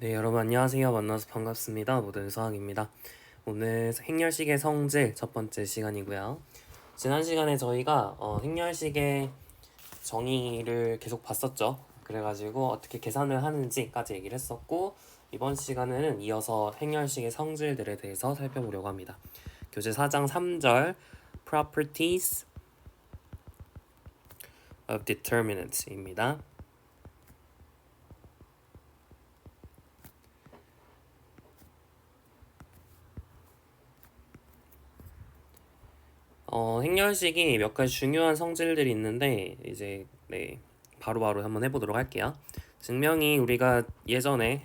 네, 여러분 안녕하세요. 만나서 반갑습니다. 모든 수학입니다. 오늘 행렬식의 성질 첫 번째 시간이고요. 지난 시간에 저희가 행렬식의 정의를 계속 봤었죠. 그래가지고 어떻게 계산을 하는지까지 얘기를 했었고, 이번 시간에는 이어서 행렬식의 성질들에 대해서 살펴보려고 합니다. 교재 4장 3절 Properties of Determinants입니다. 행렬식이 몇 가지 중요한 성질들이 있는데 이제 바로바로 한번 해보도록 할게요. 증명이 우리가 예전에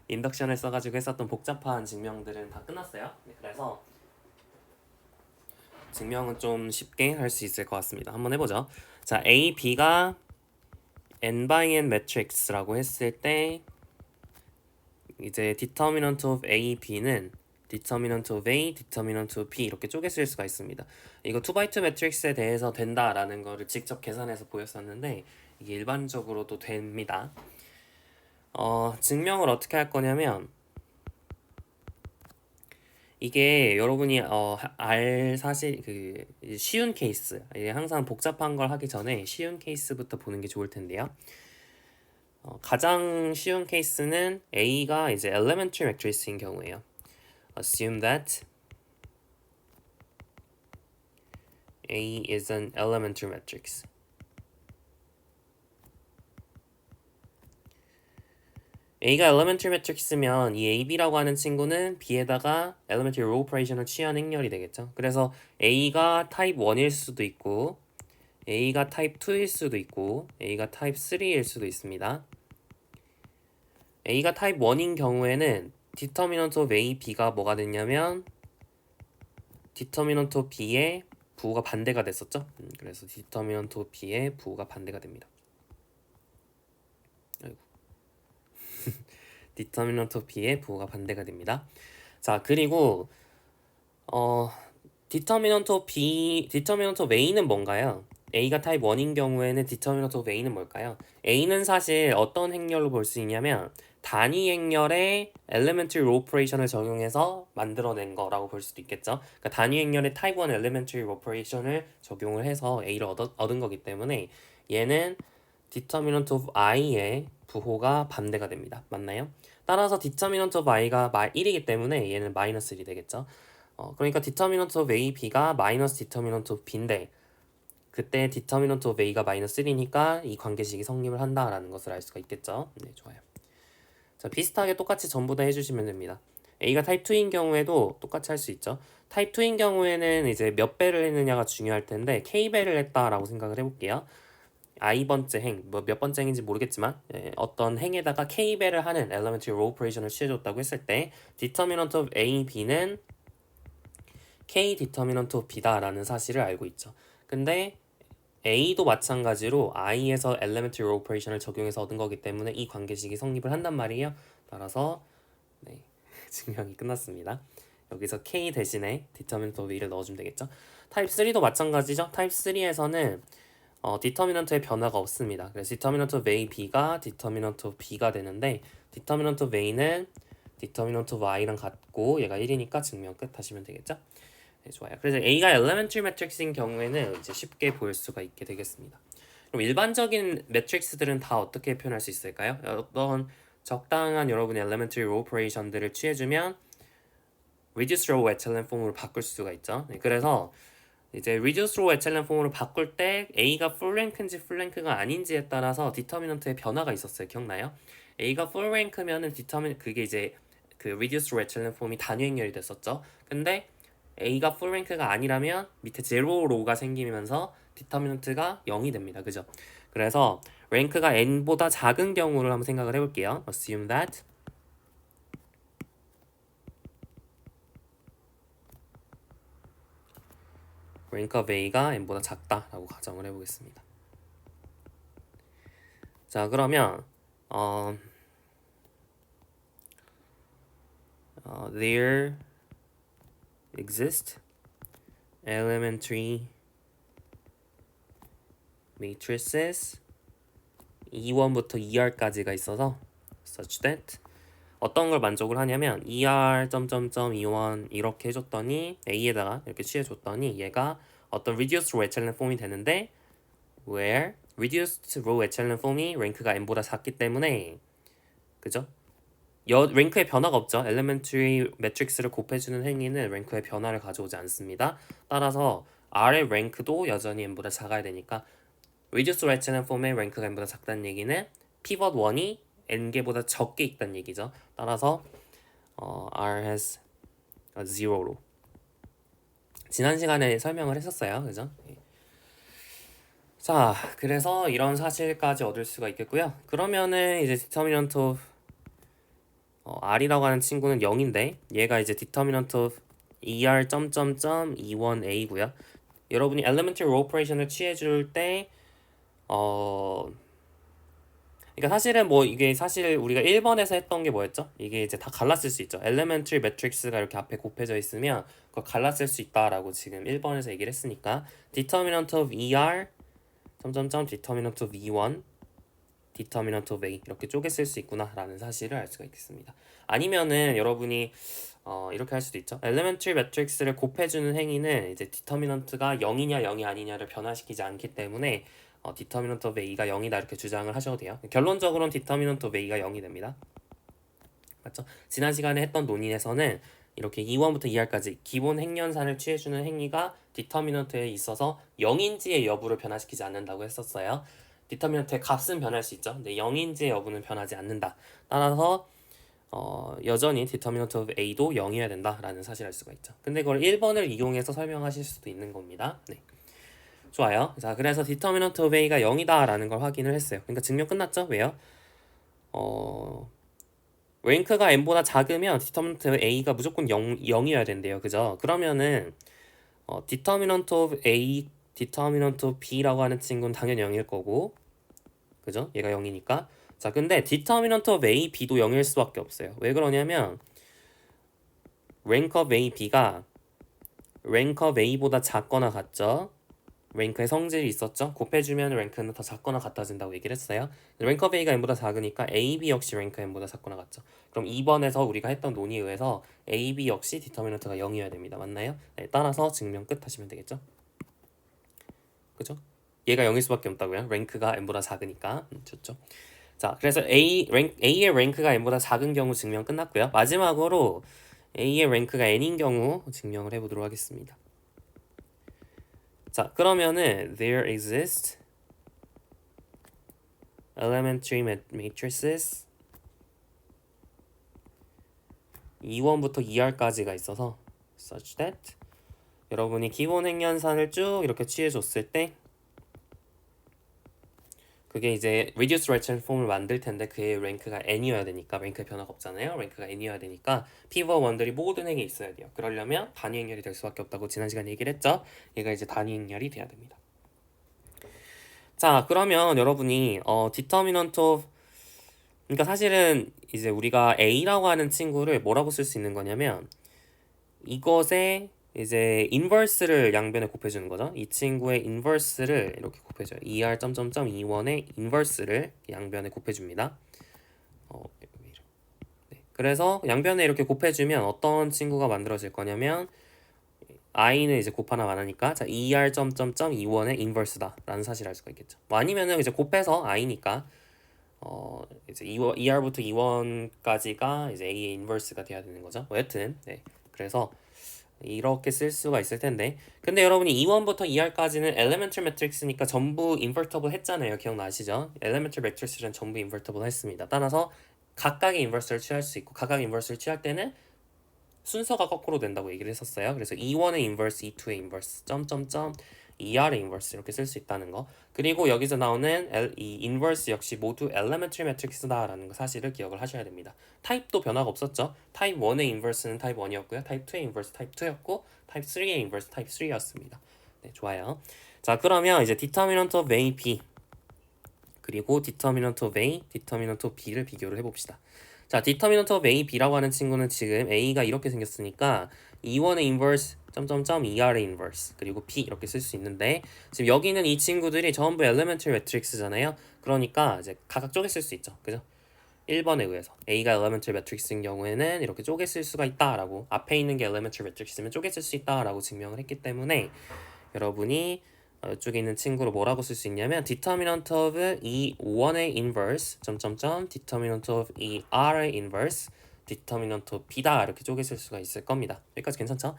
인덕션을 써가지고 했었던 복잡한 증명들은 다 끝났어요. 그래서 증명은 좀 쉽게 할 수 있을 것 같습니다. 한번 해보죠. 자, A, B가 n by n 매트릭스라고 했을 때 이제 determinant of A, B는 determinant of A, determinant of B 이렇게 쪼개 쓸 수가 있습니다. 이거 2x2 매트릭스에 대해서 된다라는 거를 직접 계산해서 보였었는데 이게 일반적으로도 됩니다. 증명을 어떻게 할 거냐면 이게 여러분이 알 사실 그 쉬운 케이스, 이게 항상 복잡한 걸 하기 전에 쉬운 케이스부터 보는 게 좋을 텐데요. 가장 쉬운 케이스는 A가 이제 elementary matrix인 경우에요. Assume that A is an elementary matrix. A가 elementary matrix면 이 AB라고 하는 친구는 B에다가 elementary row operation을 취한 행렬이 되겠죠. 그래서 A가 type 1일 수도 있고 A가 type 2일 수도 있고 A가 type 3일 수도 있습니다. A가 type 1인 경우에는 determinant of A, B가 뭐가 됐냐면 determinant of B의 부호가 반대가 됐었죠. 그래서 determinant of B의 부호가 반대가 됩니다. 아이고. determinant of B의 부호가 반대가 됩니다. 자, 그리고 determinant of B, determinant of A는 뭔가요? A가 타입 1인 경우에는 determinant of A는 뭘까요? A는 사실 어떤 행렬로 볼 수 있냐면 단위 행렬에 elementary row operation을 적용해서 만들어낸 거라고 볼 수도 있겠죠. 그러니까 단위 행렬에 type 1 elementary row operation을 적용을 해서 A를 얻은 거기 때문에 얘는 determinant of I의 부호가 반대가 됩니다. 맞나요? 따라서 determinant of I가 1이기 때문에 얘는 마이너스 1이 되겠죠. 그러니까 determinant of A, B가 마이너스 determinant of B인데 그때 determinant of A가 마이너스 1이니까 이 관계식이 성립을 한다라는 것을 알 수가 있겠죠. 네, 좋아요. 자, 비슷하게 똑같이 전부 다 해주시면 됩니다. A가 타입 2인 경우에도 똑같이 할 수 있죠. 타입 2인 경우에는 이제 몇 배를 했느냐가 중요할 텐데 K배를 했다라고 생각을 해볼게요. i번째 행, 뭐 몇 번째 행인지 모르겠지만 어떤 행에다가 K배를 하는 elementary row operation을 취해줬다고 했을 때 determinant of A, B는 K determinant of B다라는 사실을 알고 있죠. 근데 A도 마찬가지로 I에서 elementary row operation을 적용해서 얻은 거기 때문에 이 관계식이 성립을 한단 말이에요. 따라서 네, 증명이 끝났습니다. 여기서 K 대신에 determinant of A를 넣어주면 되겠죠. 타입 3도 마찬가지죠. 타입 3에서는 디터미넌트의 변화가 없습니다. 그래서 determinant of A, B가 determinant of B가 되는데 determinant of A는 determinant of I랑 같고 얘가 1이니까 증명 끝 하시면 되겠죠. 네, 좋아요. 그래서 A가 elementary matrix인 경우에는 이제 쉽게 볼 수가 있게 되겠습니다. 그럼 일반적인 매트릭스들은 다 어떻게 표현할 수 있을까요? 어떤 적당한 여러분의 elementary row operation들을 취해주면 reduced row echelon 폼으로 바꿀 수가 있죠. 네, 그래서 이제 reduced row echelon 폼으로 바꿀 때 A가 full rank인지 full rank가 아닌지에 따라서 디터미넌트의 변화가 있었어요. 기억나요? A가 full rank면은 그게 이제 그 reduced row echelon 폼이 단위 행렬이 됐었죠. 근데 A가 full rank가 아니라면 밑에 제로 로우가 생기면서 디터미넌트가 0이 됩니다. 그죠? 그래서 랭크가 n보다 작은 경우를 한번 생각을 해볼게요. Assume that rank of A가 n보다 작다라고 가정을 해보겠습니다. 자, 그러면 there exist elementary matrices 2원부터 2R까지가 있어서 such that 어떤 걸 만족을 하냐면 er .e1 이렇게 해줬더니 a에다가 이렇게 취해줬더니 얘가 어떤 reduced row echelon 폼이 되는데 where reduced row echelon 폼이 랭크가 n보다 작기 때문에 그죠? 랭크에 변화가 없죠. elementary 매트릭스를 곱해주는 행위는 랭크에 변화를 가져오지 않습니다. 따라서 R의 랭크도 여전히 n보다 작아야 되니까 reduced row echelon 폼의 랭크가 n보다 작다는 얘기는 pivot 1이 n개보다 적게 있다는 얘기죠. 따라서 R has a 0로 지난 시간에 설명을 했었어요. 그죠? 자, 그래서 이런 사실까지 얻을 수가 있겠고요. 그러면은 이제 determinant of R이라고 하는 친구는 0인데 얘가 이제 determinant of ER .E1A고요. 여러분이 elementary row operation을 취해줄 때 그러니까 사실은 뭐 이게 사실 우리가 1번에서 했던 게 뭐였죠? 이게 이제 다 갈라쓸 수 있죠. elementary matrix가 이렇게 앞에 곱해져 있으면 그걸 갈라쓸 수 있다라고 지금 1번에서 얘기를 했으니까 determinant of ER determinant of E1 determinant of A 이렇게 쪼개 쓸 수 있구나라는 사실을 알 수가 있겠습니다. 아니면은 여러분이 이렇게 할 수도 있죠. elementary matrix를 곱해주는 행위는 이제 determinant가 0이냐 0이 아니냐를 변화시키지 않기 때문에 determinant of A가 0이다 이렇게 주장을 하셔도 돼요. 결론적으로는 determinant of A가 0이 됩니다. 맞죠? 지난 시간에 했던 논의에서는 이렇게 2원부터 2R까지 기본 행연산을 취해주는 행위가 determinant에 있어서 0인지의 여부를 변화시키지 않는다고 했었어요. determinant의 값은 변할 수 있죠. 근데 0인지의 여부는 변하지 않는다. 따라서 여전히 determinant of A도 0이어야 된다라는 사실을 알 수가 있죠. 근데 그걸 1번을 이용해서 설명하실 수도 있는 겁니다. 네. 좋아요. 자, 그래서 determinant of A가 0이다 라는 걸 확인을 했어요. 그러니까 증명 끝났죠? 왜요? 랭크가 n보다 작으면 determinant of A가 무조건 0이어야 된대요. 그죠? 그러면은 determinant of A, determinant of B라고 하는 친구는 당연히 0일 거고 그죠? 얘가 0이니까 자, 근데 determinant of A, B도 0일 수밖에 없어요. 왜 그러냐면 rank of A, B가 rank of A보다 작거나 같죠? 랭크의 성질이 있었죠? 곱해주면 랭크는 더 작거나 같아진다고 얘기를 했어요. 랭크 of A가 n보다 작으니까 A, B 역시 랭크 n보다 작거나 같죠. 그럼 2번에서 우리가 했던 논의에 의해서 A, B 역시 디터미넌트가 0이어야 됩니다. 맞나요? 네, 따라서 증명 끝 하시면 되겠죠? 그죠? 얘가 0일 수밖에 없다고요. 랭크가 n보다 작으니까. 좋죠. 자, 그래서 A의 랭크가 n보다 작은 경우 증명 끝났고요. 마지막으로 A의 랭크가 n인 경우 증명을 해보도록 하겠습니다. 자, 그러면은 there exist elementary matrices 2원부터 2R까지가 있어서 such that 여러분이 기본 행연산을 쭉 이렇게 취해줬을 때 그게 이제 reduced echelon 폼을 만들 텐데 그의 랭크가 n이어야 되니까 랭크의 변화가 없잖아요. 랭크가 n이어야 되니까 pivot 1들이 모든 행에 있어야 돼요. 그러려면 단위 행렬이 될 수밖에 없다고 지난 시간에 얘기를 했죠. 얘가 이제 단위 행렬이 돼야 됩니다. 자, 그러면 여러분이 determinant of 그러니까 사실은 이제 우리가 A라고 하는 친구를 뭐라고 쓸 수 있는 거냐면 이것의 이제 인버스를 양변에 곱해주는 거죠. 이 친구의 인버스를 이렇게 곱해줘요. er ...21의 인버스를 양변에 곱해줍니다. 네. 그래서 양변에 이렇게 곱해주면 어떤 친구가 만들어질 거냐면 i는 이제 곱하나 많으니까 자 er ...21의 인버스다 라는 사실을 알 수가 있겠죠. 뭐 아니면은 이제 곱해서 i니까 이제 er부터 2원까지가 이제 a의 인버스가 돼야 되는 거죠. 뭐 여튼 네. 그래서 이렇게 쓸 수가 있을 텐데 근데 여러분이 2원부터 2R까지는 elementary matrix니까 전부 invertible 했잖아요. 기억나시죠? elementary matrix는 전부 invertible 했습니다. 따라서 각각의 인버스를 취할 수 있고 각각의 인버스를 취할 때는 순서가 거꾸로 된다고 얘기를 했었어요. 그래서 E1의 인버스, E2의 인버스, 점점점 ER의 인버스 이렇게 쓸 수 있다는 거. 그리고 여기서 나오는 이 인버스 역시 모두 elementary matrix다라는 거 사실을 기억을 하셔야 됩니다. 타입도 변화가 없었죠. 타입 1의 인버스는 타입 1이었고요. 타입 2의 인버스 타입 2였고 타입 3의 인버스 타입 3였습니다. 네, 좋아요. 자, 그러면 이제 determinant of A, B 그리고 determinant of A, determinant of B를 비교를 해봅시다. 자, determinant of A, B라고 하는 친구는 지금 A가 이렇게 생겼으니까 E1의 inverse, 점점점 ER의 inverse, 그리고 B 이렇게 쓸 수 있는데 지금 여기 있는 이 친구들이 전부 elementary matrix잖아요. 그러니까 이제 각각 쪼개 쓸 수 있죠. 그죠? 1번에 의해서 A가 elementary matrix인 경우에는 이렇게 쪼개 쓸 수가 있다라고, 앞에 있는 게 elementary matrix면 쪼개 쓸 수 있다라고 증명을 했기 때문에 여러분이 이쪽에 있는 친구로 뭐라고 쓸 수 있냐면 determinant of 이 5원의 inverse 점점점 determinant of 이 r의 inverse determinant of b다 이렇게 쪼개 쓸 수가 있을 겁니다. 여기까지 괜찮죠?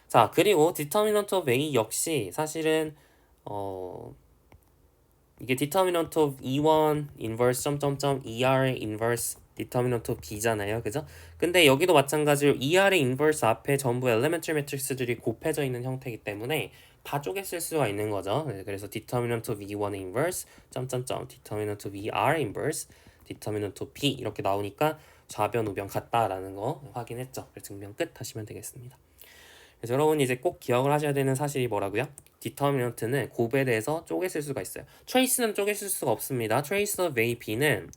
자, 그리고 determinant of A 역시 사실은 이게 determinant of E1 inverse 점점점 ER의 inverse determinant of B잖아요. 그죠? 근데 여기도 마찬가지로 ER의 inverse 앞에 전부 elementary matrix들이 곱해져 있는 형태이기 때문에 다 쪼개 쓸 수가 있는 거죠. 네, 그래서 determinant of E1의 inverse 점점점 determinant of ER inverse determinant of B 이렇게 나오니까 좌변 우변 같다라는 거 확인했죠. 그래서 증명 끝 하시면 되겠습니다. 그래서 여러분이 이제 꼭 기억을 하셔야 되는 사실이 뭐라고요? 디터미넌트는 곱에 대해서 쪼개 쓸 수가 있어요. 트레이스는 쪼개 쓸 수가 없습니다. 트레이스 of A, B는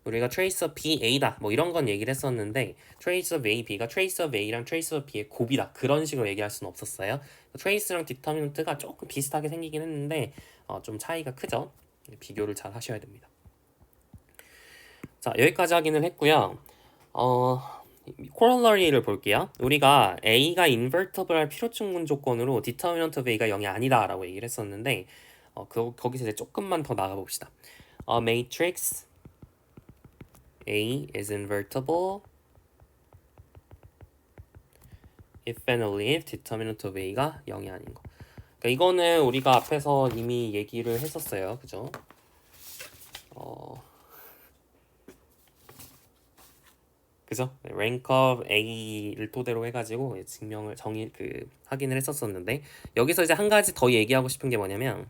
우리가 트레이스 of B, A다 뭐 이런 건 얘기를 했었는데 트레이스 of A, B가 트레이스 of A랑 트레이스 of B의 곱이다 그런 식으로 얘기할 수는 없었어요. 트레이스랑 디터미넌트가 조금 비슷하게 생기긴 했는데 좀 차이가 크죠. 비교를 잘 하셔야 됩니다. 자, 여기까지 확인을 했고요. 코롤러리를 볼게요. 우리가 A가 인버터블할 필요충분 조건으로 determinant of A가 0이 아니다 라고 얘기를 했었는데 거기서 이제 조금만 더 나가 봅시다. A matrix A is invertible if and only if determinant of A가 0이 아닌 거. 그러니까 이거는 우리가 앞에서 이미 얘기를 했었어요. 그죠? 그죠? rank of A를 토대로 해가지고 증명을 확인을 했었었는데 여기서 이제 한 가지 더 얘기하고 싶은 게 뭐냐면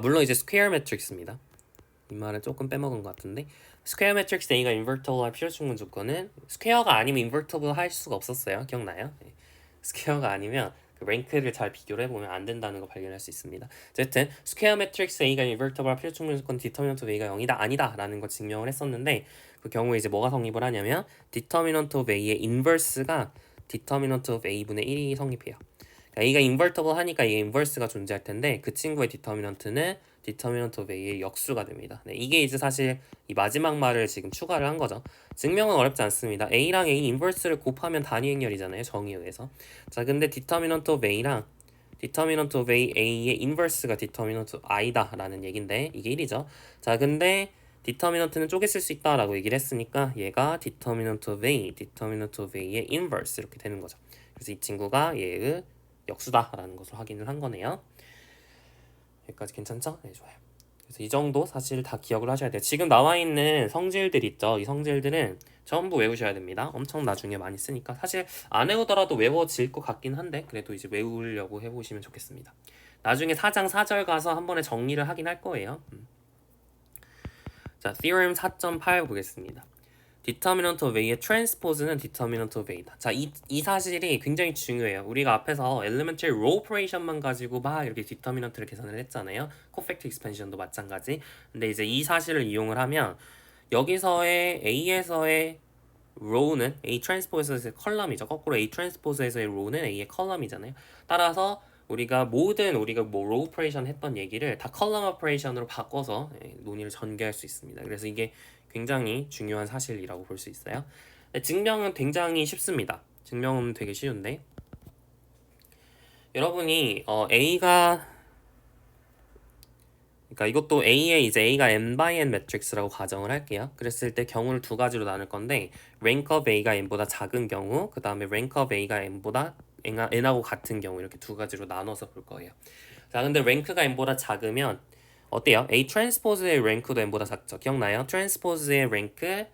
물론 이제 스퀘어 매트릭스입니다. 이 말은 조금 빼먹은 것 같은데 스퀘어 매트릭스 A가 인버터블 할 필요충분 조건은 스퀘어가 아니면 인버터블 할 수가 없었어요. 기억나요? 스퀘어가 아니면 그 랭크를 잘 비교를 해보면 안 된다는 거 발견할 수 있습니다. 어쨌든 스퀘어 매트릭스 A가 인버터블 할 필요충분 조건 디터미넌트 A가 0이다 아니다 라는 거 증명을 했었는데 그 경우에 이제 뭐가 성립을 하냐면 디터미넌트 오브 A의 인버스가 디터미넌트 오브 A분의 1이 성립해요. 그러니까 A가 인버터블 하니까 A의 인버스가 존재할 텐데 그 친구의 디터미넌트는 디터미넌트 오브 A의 역수가 됩니다. 네, 이게 이제 사실 이 마지막 말을 지금 추가를 한 거죠. 증명은 어렵지 않습니다. A랑 A 인버스를 곱하면 단위 행렬이잖아요. 정의에 의해서. 자, 근데 디터미넌트 오브 A랑 디터미넌트 오브 A의 인버스가 디터미넌트 I다 라는 얘긴데 이게 1이죠. 자, 근데 디터미넌트는 쪼개 쓸 수 있다라고 얘기를 했으니까 얘가 디터미넌트 오브 A, 디터미넌트 오브 A의 인버스 이렇게 되는 거죠. 그래서 이 친구가 얘의 역수다라는 것을 확인을 한 거네요. 여기까지 괜찮죠? 네, 좋아요. 그래서 이 정도 사실 다 기억을 하셔야 돼요. 지금 나와 있는 성질들 있죠? 이 성질들은 전부 외우셔야 됩니다. 엄청 나중에 많이 쓰니까 사실 안 외우더라도 외워질 것 같긴 한데 그래도 이제 외우려고 해보시면 좋겠습니다. 나중에 4장 4절 가서 한 번에 정리를 하긴 할 거예요. 자, theorem 4.8 보겠습니다. determinant of A의 transpose는 determinant of A다. 자, 이 사실이 굉장히 중요해요. 우리가 앞에서 elementary row operation만 가지고 막 이렇게 determinant를 계산을 했잖아요. cofactor expansion도 마찬가지. 근데 이제 이 사실을 이용을 하면 여기서의 A에서의 row는 A transpose에서의 컬럼이죠. 거꾸로 A transpose에서의 row는 A의 컬럼이잖아요. 따라서 우리가 뭐 row operation 했던 얘기를 다 column operation으로 바꿔서 논의를 전개할 수 있습니다. 그래서 이게 굉장히 중요한 사실이라고 볼 수 있어요. 증명은 굉장히 쉽습니다. 증명은 되게 쉬운데 여러분이 A가 그러니까 이것도 A의 이제 A가 n by n 매트릭스라고 가정을 할게요. 그랬을 때 경우를 두 가지로 나눌 건데 rank of A가 n보다 작은 경우, 그 다음에 rank of A가 n보다 n하고 같은 경우 이렇게 두 가지로 나눠서 볼 거예요. 자, 근데 rank가 n보다 작으면 어때요? A 트랜스포즈의 랭크도 n보다 작죠. 기억나요? 트랜스포즈의 랭크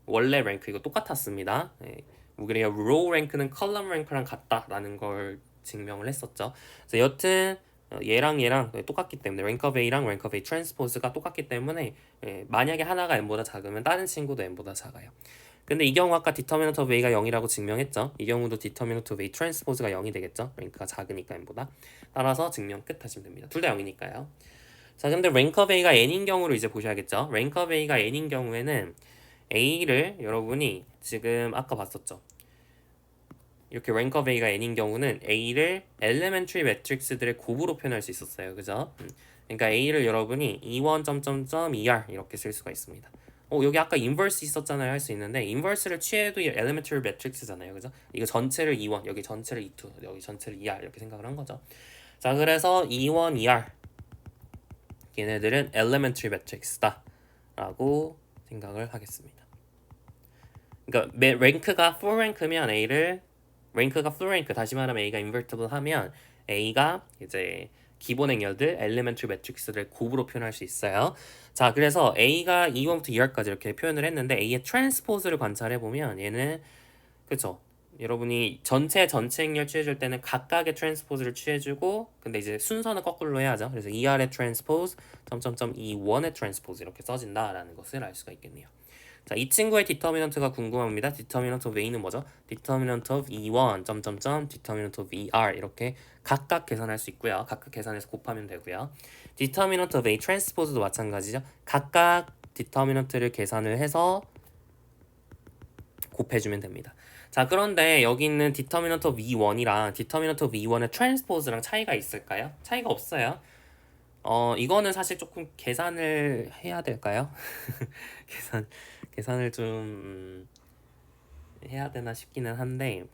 원래 랭크 이거 똑같았습니다. 우리가 row 랭크는 컬럼 랭크랑 같다라는 걸 증명을 했었죠. 그래서 여튼 얘랑 똑같기 때문에 rank of A랑 rank of A 트랜스포즈가 똑같기 때문에 만약에 하나가 n보다 작으면 다른 친구도 n보다 작아요. 근데 이 경우 아까 determinant of A가 0이라고 증명했죠. 이 경우도 determinant of A 트랜스포즈가 0이 되겠죠. 랭크가 작으니까 n보다. 따라서 증명 끝 하시면 됩니다. 둘 다 0이니까요. 자, 근데 rank of A가 n인 경우를 이제 보셔야겠죠. rank of A가 n인 경우에는 A를 여러분이 지금 아까 봤었죠. 이렇게 rank of A가 n인 경우는 A를 elementary matrix들의 곱으로 표현할 수 있었어요. 그죠? 그러니까 A를 여러분이 E1 점점점 ER 이렇게 쓸 수가 있습니다. 여기 아까 인버스 있었잖아요 할 수 있는데 인버스를 취해도 elementary matrix잖아요. 그죠? 이거 전체를 E1, 여기 전체를 E2, 여기 전체를 ER 이렇게 생각을 한 거죠. 자, 그래서 E1, ER 얘네들은 elementary matrix다 라고 생각을 하겠습니다. 그러니까 랭크가 full 랭크면 A를 랭크가 full 랭크 다시 말하면 A가 invertible 하면 A가 이제 기본 행렬들 elementary matrix를 곱으로 표현할 수 있어요. 자, 그래서 A가 E1부터 ER까지 이렇게 표현을 했는데 A의 트랜스포즈를 관찰해 보면 얘는 그쵸? 여러분이 전체 행렬 취해줄 때는 각각의 트랜스포즈를 취해주고 근데 이제 순서는 거꾸로 해야죠. 그래서 ER의 트랜스포즈 점점점 E1의 트랜스포즈 이렇게 써진다라는 것을 알 수가 있겠네요. 자, 이 친구의 디터미넌트가 궁금합니다. 디터미넌트 of A는 뭐죠? 디터미넌트 of E1 점점점 디터미넌트 of ER 이렇게 각각 계산할 수 있고요. 각각 계산해서 곱하면 되고요. 디터미넌트 of A 트랜스포즈도 마찬가지죠. 각각 디터미넌트를 계산을 해서 곱해주면 됩니다. 자, 그런데 여기 있는 디터미넌트 of E1이랑 디터미넌트 of E1의 트랜스포즈랑 차이가 있을까요? 차이가 없어요. 이거는 사실 조금 계산을 해야 될까요? 계산을 좀 해야 되나 싶기는 한데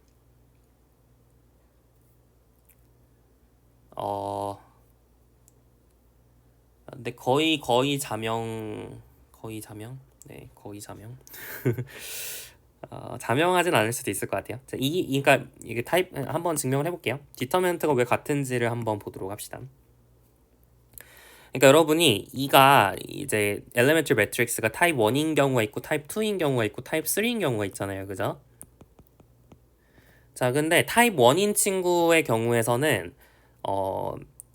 근데 거의 자명 네 거의 자명 자명하진 않을 수도 있을 것 같아요. 자, 그러니까 이게 타입 한번 증명을 해볼게요. 디터미넌트가 왜 같은지를 한번 보도록 합시다. 그러니까 여러분이 이가 이제 elementary matrix가 타입 1인 경우가 있고 타입 2인 경우가 있고 타입 3인 경우가 있잖아요. 그죠? 자, 근데 타입 1인 친구의 경우에서는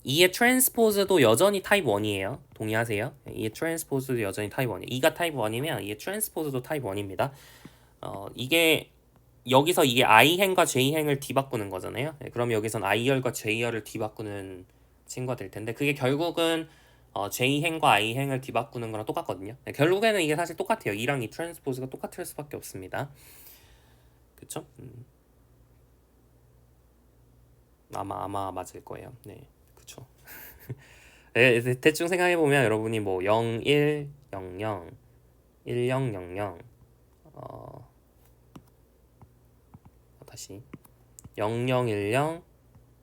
E의 트랜스포즈도 여전히 타입 1이에요. 동의하세요? E의 트랜스포즈도 여전히 타입 1이에요. E가 타입 1이면 E의 트랜스포즈도 타입 1입니다. 이게 여기서 이게 I행과 J행을 뒤바꾸는 거잖아요. 네, 그럼 여기선 I열과 J열을 뒤바꾸는 친구가 될 텐데 그게 결국은 J행과 I행을 뒤바꾸는 거랑 똑같거든요. 네, 결국에는 이게 사실 똑같아요. E랑 이 트랜스포즈가 똑같을 수밖에 없습니다. 그쵸? 아마 맞을 거예요. 네, 그쵸. 네, 대충 생각해 보면 여러분이 뭐 0, 1, 0, 0, 1, 0, 0, 0, 다시 0, 0, 1, 0,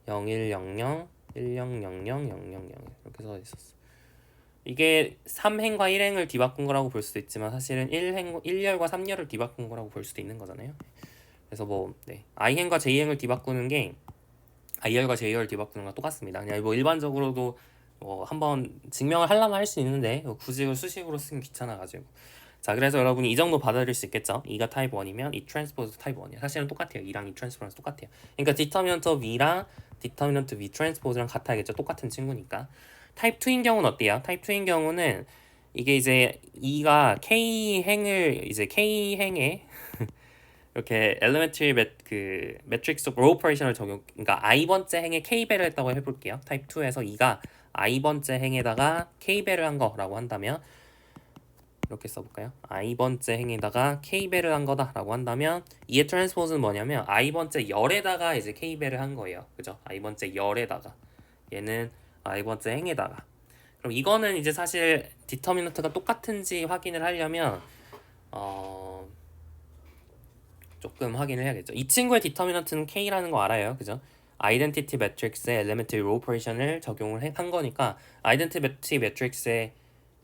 0, 1, 0, 0, 1, 0, 0, 0, 0, 0, 0 이렇게 써 있었어. 이게 3행과 1행을 뒤바꾼 거라고 볼 수도 있지만 사실은 1열과 3열을 뒤바꾼 거라고 볼 수도 있는 거잖아요. 그래서 뭐 I행과 J행을 뒤바꾸는 게 I열과 J열을 뒤바꾸는 거랑 똑같습니다. 그냥 뭐 일반적으로도 한번 증명을 하려면 할 수 있는데 굳이 수식으로 쓰긴 귀찮아가지고 자, 그래서 여러분이 이 정도 받아들일 수 있겠죠. E가 타입 1이면 이 트랜스포즈 타입 1이야. 사실은 똑같아요. E랑 이 트랜스포즈랑 똑같아요. 그러니까 디터미넌트 of E랑 디터미넌트 of E 트랜스포즈랑 같아야겠죠. 똑같은 친구니까. 타입 2인 경우는 어때요? 타입 2인 경우는 이게 이제 E가 K행을 이제 K행에 이렇게 elementary matrix of row operation을 적용, 그러니까 i번째 행에 k배를 했다고 해볼게요. 타입 2에서 E가 i번째 행에다가 k배를 한 거라고 한다면 이렇게 써볼까요? i번째 행에다가 k배를 한 거다라고 한다면 이의 트랜스포즈는 뭐냐면 i번째 열에다가 이제 k배를 한 거예요. 그죠? i번째 열에다가 얘는 i번째 행에다가 그럼 이거는 이제 사실 디터미넌트가 똑같은지 확인을 하려면 조금 확인을 해야겠죠. 이 친구의 디터미넌트는 K라는 거 알아요. 그죠? 아이덴티티 매트릭스에 엘리멘트리 로 오퍼레이션을 적용을 한 거니까 아이덴티티 매트릭스의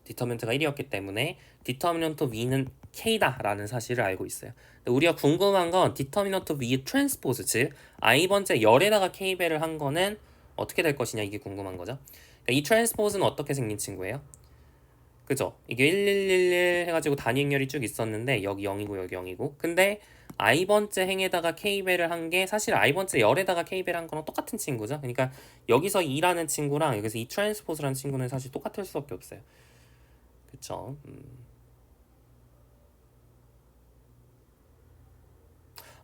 디터미넌트가 1이었기 때문에 디터미넌트 V는 K다라는 사실을 알고 있어요. 근데 우리가 궁금한 건 디터미넌트 V의 트랜스포즈 즉 I번째 열에다가 K배를 한 거는 어떻게 될 것이냐 이게 궁금한 거죠. 그러니까 이 트랜스포즈는 어떻게 생긴 친구예요? 그죠? 이게 1111 해가지고 단위 행렬이 쭉 있었는데 여기 0이고 여기 0이고 근데 i번째 행에다가 k배를 한 게 사실 i번째 열에다가 k배를 한 거랑 똑같은 친구죠. 그러니까 여기서 2라는 친구랑 여기서 이 트랜스포즈라는 친구는 사실 똑같을 수밖에 없어요. 그쵸?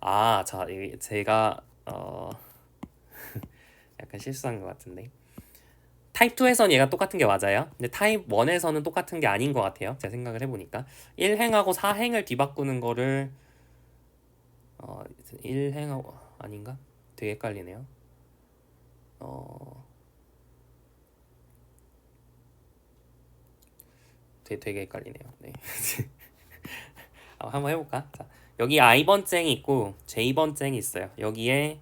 자, 제가 약간 실수한 것 같은데 타입 2에서는 얘가 똑같은 게 맞아요. 근데 타입 1에서는 똑같은 게 아닌 것 같아요. 제가 생각을 해보니까 1행하고 4행을 뒤바꾸는 거를 1행하고 아닌가? 되게 헷갈리네요. 되게 헷갈리네요. 네. 한번 해볼까? 자, 여기 i번째이 있고 j번째이 있어요. 여기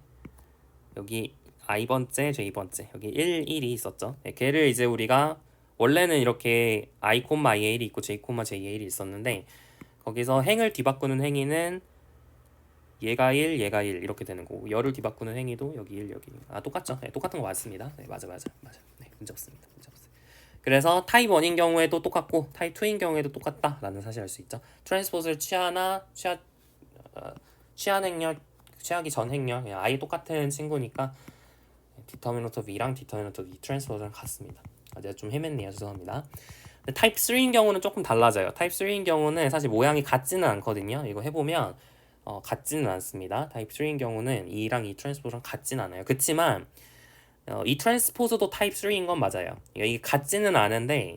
i번째, j번째 여기 1, 1이 있었죠. 네, 걔를 이제 우리가 원래는 이렇게 i, i1이 있고 j, j1이 있었는데 거기서 행을 뒤바꾸는 행위는 얘가 1, 얘가 1 이렇게 되는 거고 열을 뒤바꾸는 행위도 여기 1, 여기 1. 똑같죠? 네, 똑같은 거 맞습니다. 네, 맞아. 네, 문제 없습니다. 문제 없어요. 그래서 타입 1인 경우에도 똑같고 타입 2인 경우에도 똑같다라는 사실을 알 수 있죠. 트랜스포즈를 취한 행렬, 취하기 전 행렬 아예 똑같은 친구니까 디터미넌트 of E랑 디터미넌트 of E 트랜스포즈랑 같습니다. 제가 좀 헤맸네요. 죄송합니다. 타입 3인 경우는 조금 달라져요. 타입 3인 경우는 사실 모양이 같지는 않거든요. 이거 해보면 같지는 않습니다. 타입 3인 경우는 E랑 E 트랜스포즈랑 같지는 않아요. 그치만 이 트랜스포즈도 타입 3인 건 맞아요. 이게 같지는 않은데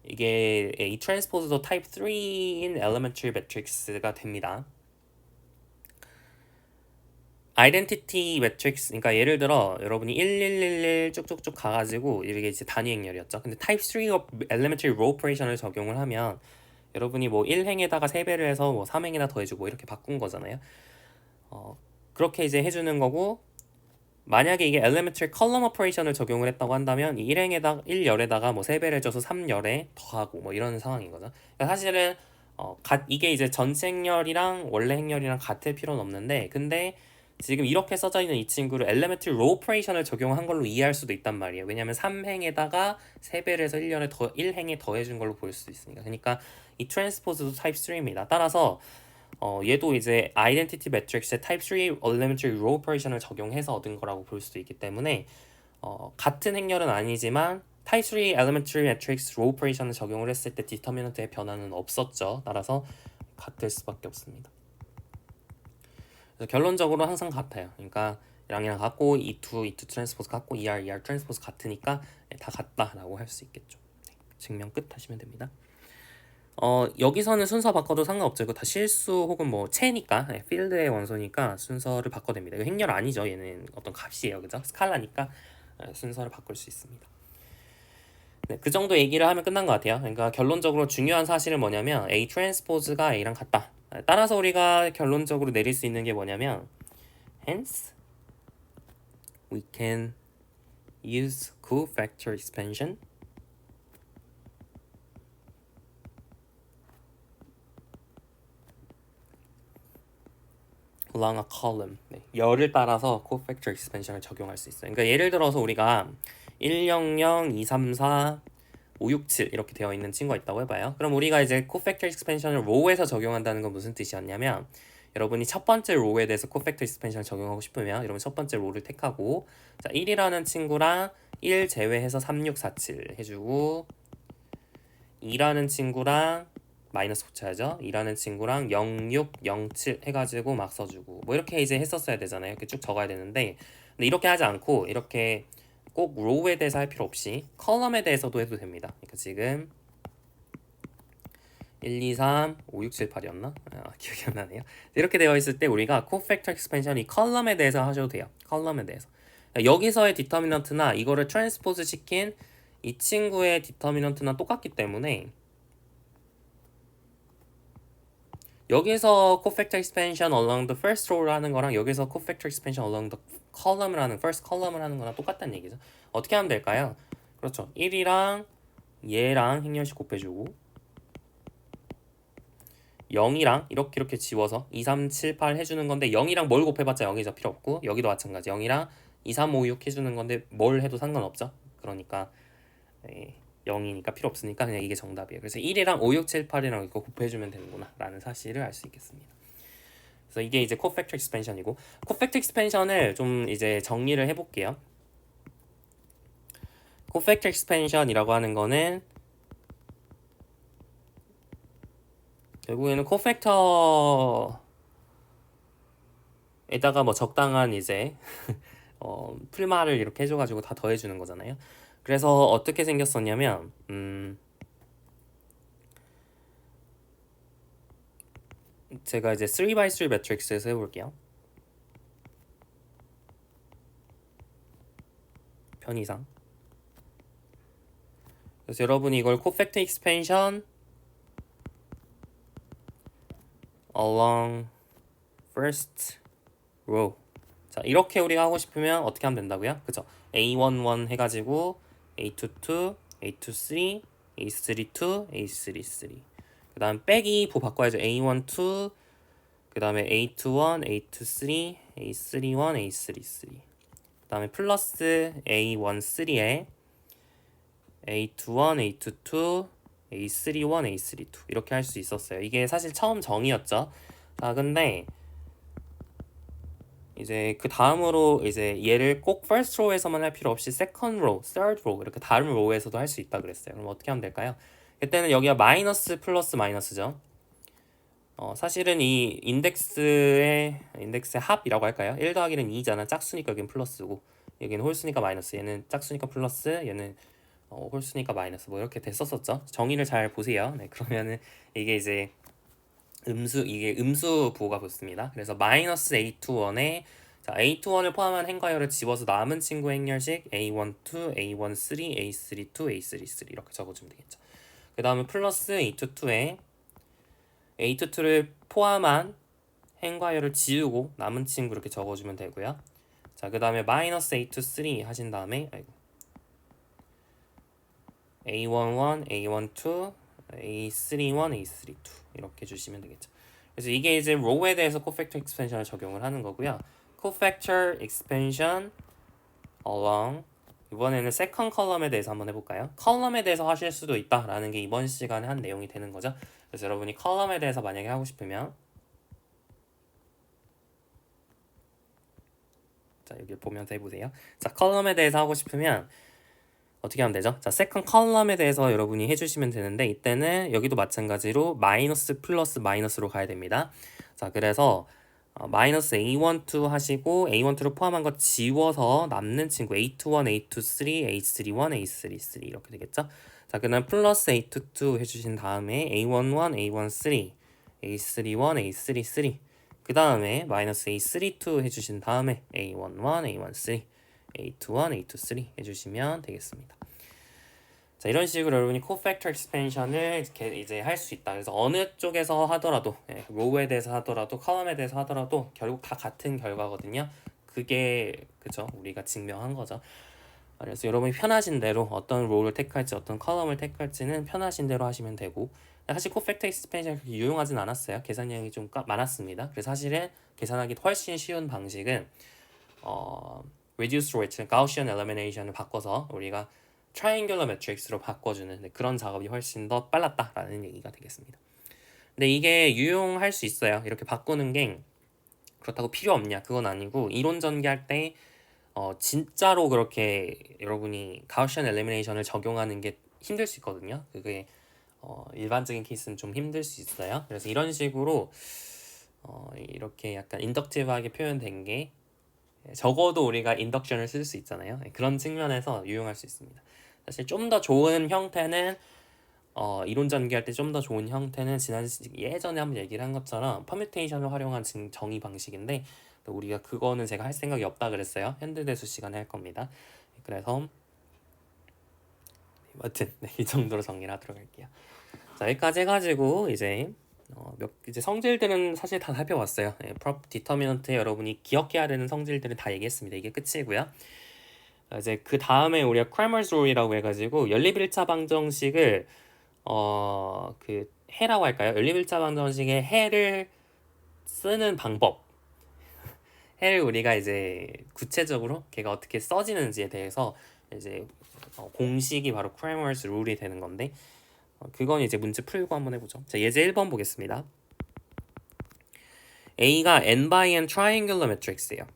이게 이 트랜스포즈도 타입 3인 elementary matrix가 됩니다. 아이덴티티 매트릭스, 그러니까 예를 들어 여러분이 1111 쭉쭉쭉 가가지고 이게 이제 단위 행렬이었죠. 근데 타입 3 elementary row operation을 적용을 하면 여러분이 뭐 1행에다가 3배를 해서 뭐 3행에다 더해주고 이렇게 바꾼 거잖아요. 그렇게 이제 해주는 거고 만약에 이게 elementary column operation을 적용을 했다고 한다면 이 1열에다가 뭐 3배를 해줘서 3열에 더하고 뭐 이런 상황인 거죠. 그러니까 사실은 이게 이제 전체 행렬이랑 원래 행렬이랑 같을 필요는 없는데 근데 지금 이렇게 써져 있는 이 친구를 elementary row operation을 적용한 걸로 이해할 수도 있단 말이에요. 왜냐면 3행에다가 3배를 해서 1행에 더해준 걸로 보일 수 있으니까. 그러니까 이 트랜스포즈도 타입 3입니다. 따라서 얘도 이제 아이덴티티 매트릭스의 타입 3 elementary row operation을 적용해서 얻은 거라고 볼 수도 있기 때문에 같은 행렬은 아니지만 타입 3 elementary matrix row operation을 적용을 했을 때 디터미넌트의 변화는 없었죠. 따라서 같을 수밖에 없습니다. 그래서 결론적으로 항상 같아요. 그러니까 이랑 같고 E2 트랜스포즈 같고 ER 트랜스포즈 같으니까 다 같다라고 할 수 있겠죠. 네, 증명 끝 하시면 됩니다. 여기서는 순서 바꿔도 상관없죠. 이거 다 실수 혹은 뭐 체니까 필드의 원소니까 순서를 바꿔도 됩니다. 이거 행렬 아니죠. 얘는 어떤 값이에요. 그죠? 스칼라니까 순서를 바꿀 수 있습니다. 네, 그 정도 얘기를 하면 끝난 것 같아요. 그러니까 결론적으로 중요한 사실은 뭐냐면 A 트랜스포즈가 A랑 같다. 따라서 우리가 결론적으로 내릴 수 있는 게 뭐냐면 hence we can use cofactor expansion along a column. 네, 열을 따라서 cofactor expansion을 적용할 수 있어요. 그러니까 예를 들어서 우리가 100, 234, 567 이렇게 되어 있는 친구가 있다고 해봐요. 그럼 우리가 이제 cofactor expansion을 row에서 적용한다는 건 무슨 뜻이었냐면 여러분이 첫 번째 row에 대해서 cofactor expansion을 적용하고 싶으면 여러분 첫 번째 row를 택하고 자 1이라는 친구랑 1 제외해서 3647 해주고 2라는 친구랑 마이너스 붙여야죠. 2라는 친구랑 0607 해가지고 막 써주고 뭐 이렇게 이제 했었어야 되잖아요. 이렇게 쭉 적어야 되는데 근데 이렇게 하지 않고 이렇게 꼭 로우에 대해서 할 필요 없이 컬럼에 대해서도 해도 됩니다. 그러니까 지금 1, 2, 3, 5, 6, 7, 8이었나? 기억이 안 나네요. 이렇게 되어 있을 때 우리가 cofactor expansion 이 컬럼에 대해서 하셔도 돼요. 컬럼에 대해서. 여기서의 디터미넌트나 이거를 트랜스포즈 시킨 이 친구의 디터미넌트나 똑같기 때문에 여기서 cofactor expansion along the first row를 하는 거랑 여기서 cofactor expansion along the column을 하는 first column을 하는 거랑 똑같다는 얘기죠. 어떻게 하면 될까요? 그렇죠. 1이랑 얘랑 행렬식 곱해주고 0이랑 이렇게 지워서 2, 3, 7, 8 해주는 건데 0이랑 뭘 곱해봤자 0이죠. 필요 없고 여기도 마찬가지 0이랑 2, 3, 5, 6 해주는 건데 뭘 해도 상관없죠. 그러니까 0이니까 필요 없으니까 그냥 이게 정답이에요. 그래서 1이랑 5, 6, 7, 8이랑 이거 곱해주면 되는구나 라는 사실을 알 수 있겠습니다. 그래서 이게 이제 cofactor expansion이고 cofactor expansion을 좀 이제 정리를 해볼게요. cofactor expansion이라고 하는 거는 결국에는 cofactor에다가 뭐 적당한 이제 풀말을 이렇게 해줘가지고 다 더해주는 거잖아요. 그래서 어떻게 생겼었냐면 제가 이제 3x3 매트릭스에서 해볼게요. 편의상 그래서 여러분이 이걸 코팩터 expansion along first row. 자, 이렇게 우리가 하고 싶으면 어떻게 하면 된다고요? 그죠? A11 해가지고 A22, A23, A32, A33. 그 다음 빼기 부 바꿔야죠. A12, 그 다음에 A21, A23, A31, A33. 그 다음에 플러스 A13에 A21, A22, A31, A32 이렇게 할 수 있었어요. 이게 사실 처음 정의였죠. 자, 근데 이제 그 다음으로 이제 얘를 꼭 first row에서만 할 필요 없이 second row, third row 이렇게 다른 row에서도 할 수 있다 그랬어요. 그럼 어떻게 하면 될까요? 그때는 여기가 마이너스 플러스 마이너스죠. 사실은 이 인덱스의 합이라고 할까요? 1 더하기는 2잖아. 짝수니까 여기는 플러스고 여기는 홀수니까 마이너스. 얘는 짝수니까 플러스. 얘는 홀수니까 마이너스. 뭐 이렇게 됐었었죠. 정의를 잘 보세요. 네, 그러면은 이게 이제 이게 음수 부호가 붙습니다. 그래서 마이너스 A21에 자, A21을 포함한 행과열을 집어서 남은 친구 행렬식 A12, A13, A32, A33 이렇게 적어주면 되겠죠. 그 다음에 플러스 A22에 A22를 포함한 행과열을 지우고 남은 친구 이렇게 적어주면 되고요. 자, 그 다음에 마이너스 A23 하신 다음에 A11, A12, A31, A32 이렇게 주시면 되겠죠. 그래서 이게 이제 row에 대해서 cofactor expansion을 적용을 하는 거고요. cofactor expansion along 이번에는 second column에 대해서 한번 해볼까요? 컬럼에 대해서 하실 수도 있다라는 게 이번 시간에 한 내용이 되는 거죠. 그래서 여러분이 컬럼에 대해서 만약에 하고 싶으면 자, 여기 보면서 해보세요. 자, 컬럼에 대해서 하고 싶으면 어떻게 하면 되죠? 자, 세컨 컬럼에 대해서 여러분이 해주시면 되는데 이때는 여기도 마찬가지로 마이너스 플러스 마이너스로 가야 됩니다. 자, 그래서 마이너스 A12 하시고 A12를 포함한 거 지워서 남는 친구 A21, A23, A31, A33 이렇게 되겠죠? 자, 그다음 플러스 A22 해주신 다음에 A11, A13, A31, A33 그 다음에 마이너스 A32 해주신 다음에 A11, A13, A21, A23 해주시면 되겠습니다. 자, 이런 식으로 여러분이 코팩터 익스펜션을 이제 할 수 있다. 그래서 어느 쪽에서 하더라도 로우에 대해서 하더라도 컬럼에 대해서 하더라도 결국 다 같은 결과거든요. 그게 그죠? 우리가 증명한 거죠. 그래서 여러분이 편하신 대로 어떤 로우를 택할지 어떤 컬럼을 택할지는 편하신 대로 하시면 되고 사실 코팩터 익스펜션이 그렇게 유용하진 않았어요. 계산량이 좀 많았습니다. 그래서 사실은 계산하기 훨씬 쉬운 방식은 reduce rate, Gaussian elimination을 바꿔서 우리가 triangular matrix로 바꿔주는 그런 작업이 훨씬 더 빨랐다라는 얘기가 되겠습니다. 근데 이게 유용할 수 있어요. 이렇게 바꾸는 게 그렇다고 필요 없냐? 그건 아니고 이론 전개할 때 진짜로 그렇게 여러분이 Gaussian elimination을 적용하는 게 힘들 수 있거든요. 그게 일반적인 케이스는 좀 힘들 수 있어요. 그래서 이런 식으로 이렇게 약간 인덕티브하게 표현된 게 적어도 우리가 인덕션을 쓸 수 있잖아요. 그런 측면에서 유용할 수 있습니다. 사실 좀 더 좋은 형태는 이론 전개할 때 좀 더 좋은 형태는 예전에 한번 얘기를 한 것처럼 퍼뮤테이션을 활용한 정의 방식인데 우리가 그거는 제가 할 생각이 없다 그랬어요. 현대대수 시간에 할 겁니다. 그래서 아무튼 이 정도로 정리를 하도록 할게요. 자, 여기까지 해가지고 이제 이제 성질들은 사실 다 살펴봤어요. 프롭 디터미넌트에 여러분이 기억해야 되는 성질들은 다 얘기했습니다. 이게 끝이고요. 이제 그 다음에 우리가 크래머스 룰이라고 해가지고 연립일차 방정식을 그 해라고 할까요? 연립일차 방정식의 해를 쓰는 방법. 해를 우리가 이제 구체적으로 걔가 어떻게 써지는지에 대해서 이제 공식이 바로 크래머스 룰이 되는 건데 그건 이제 문제 풀고 한번 해보죠. 자, 예제 1번 보겠습니다. A가 n by n triangular matrix예요.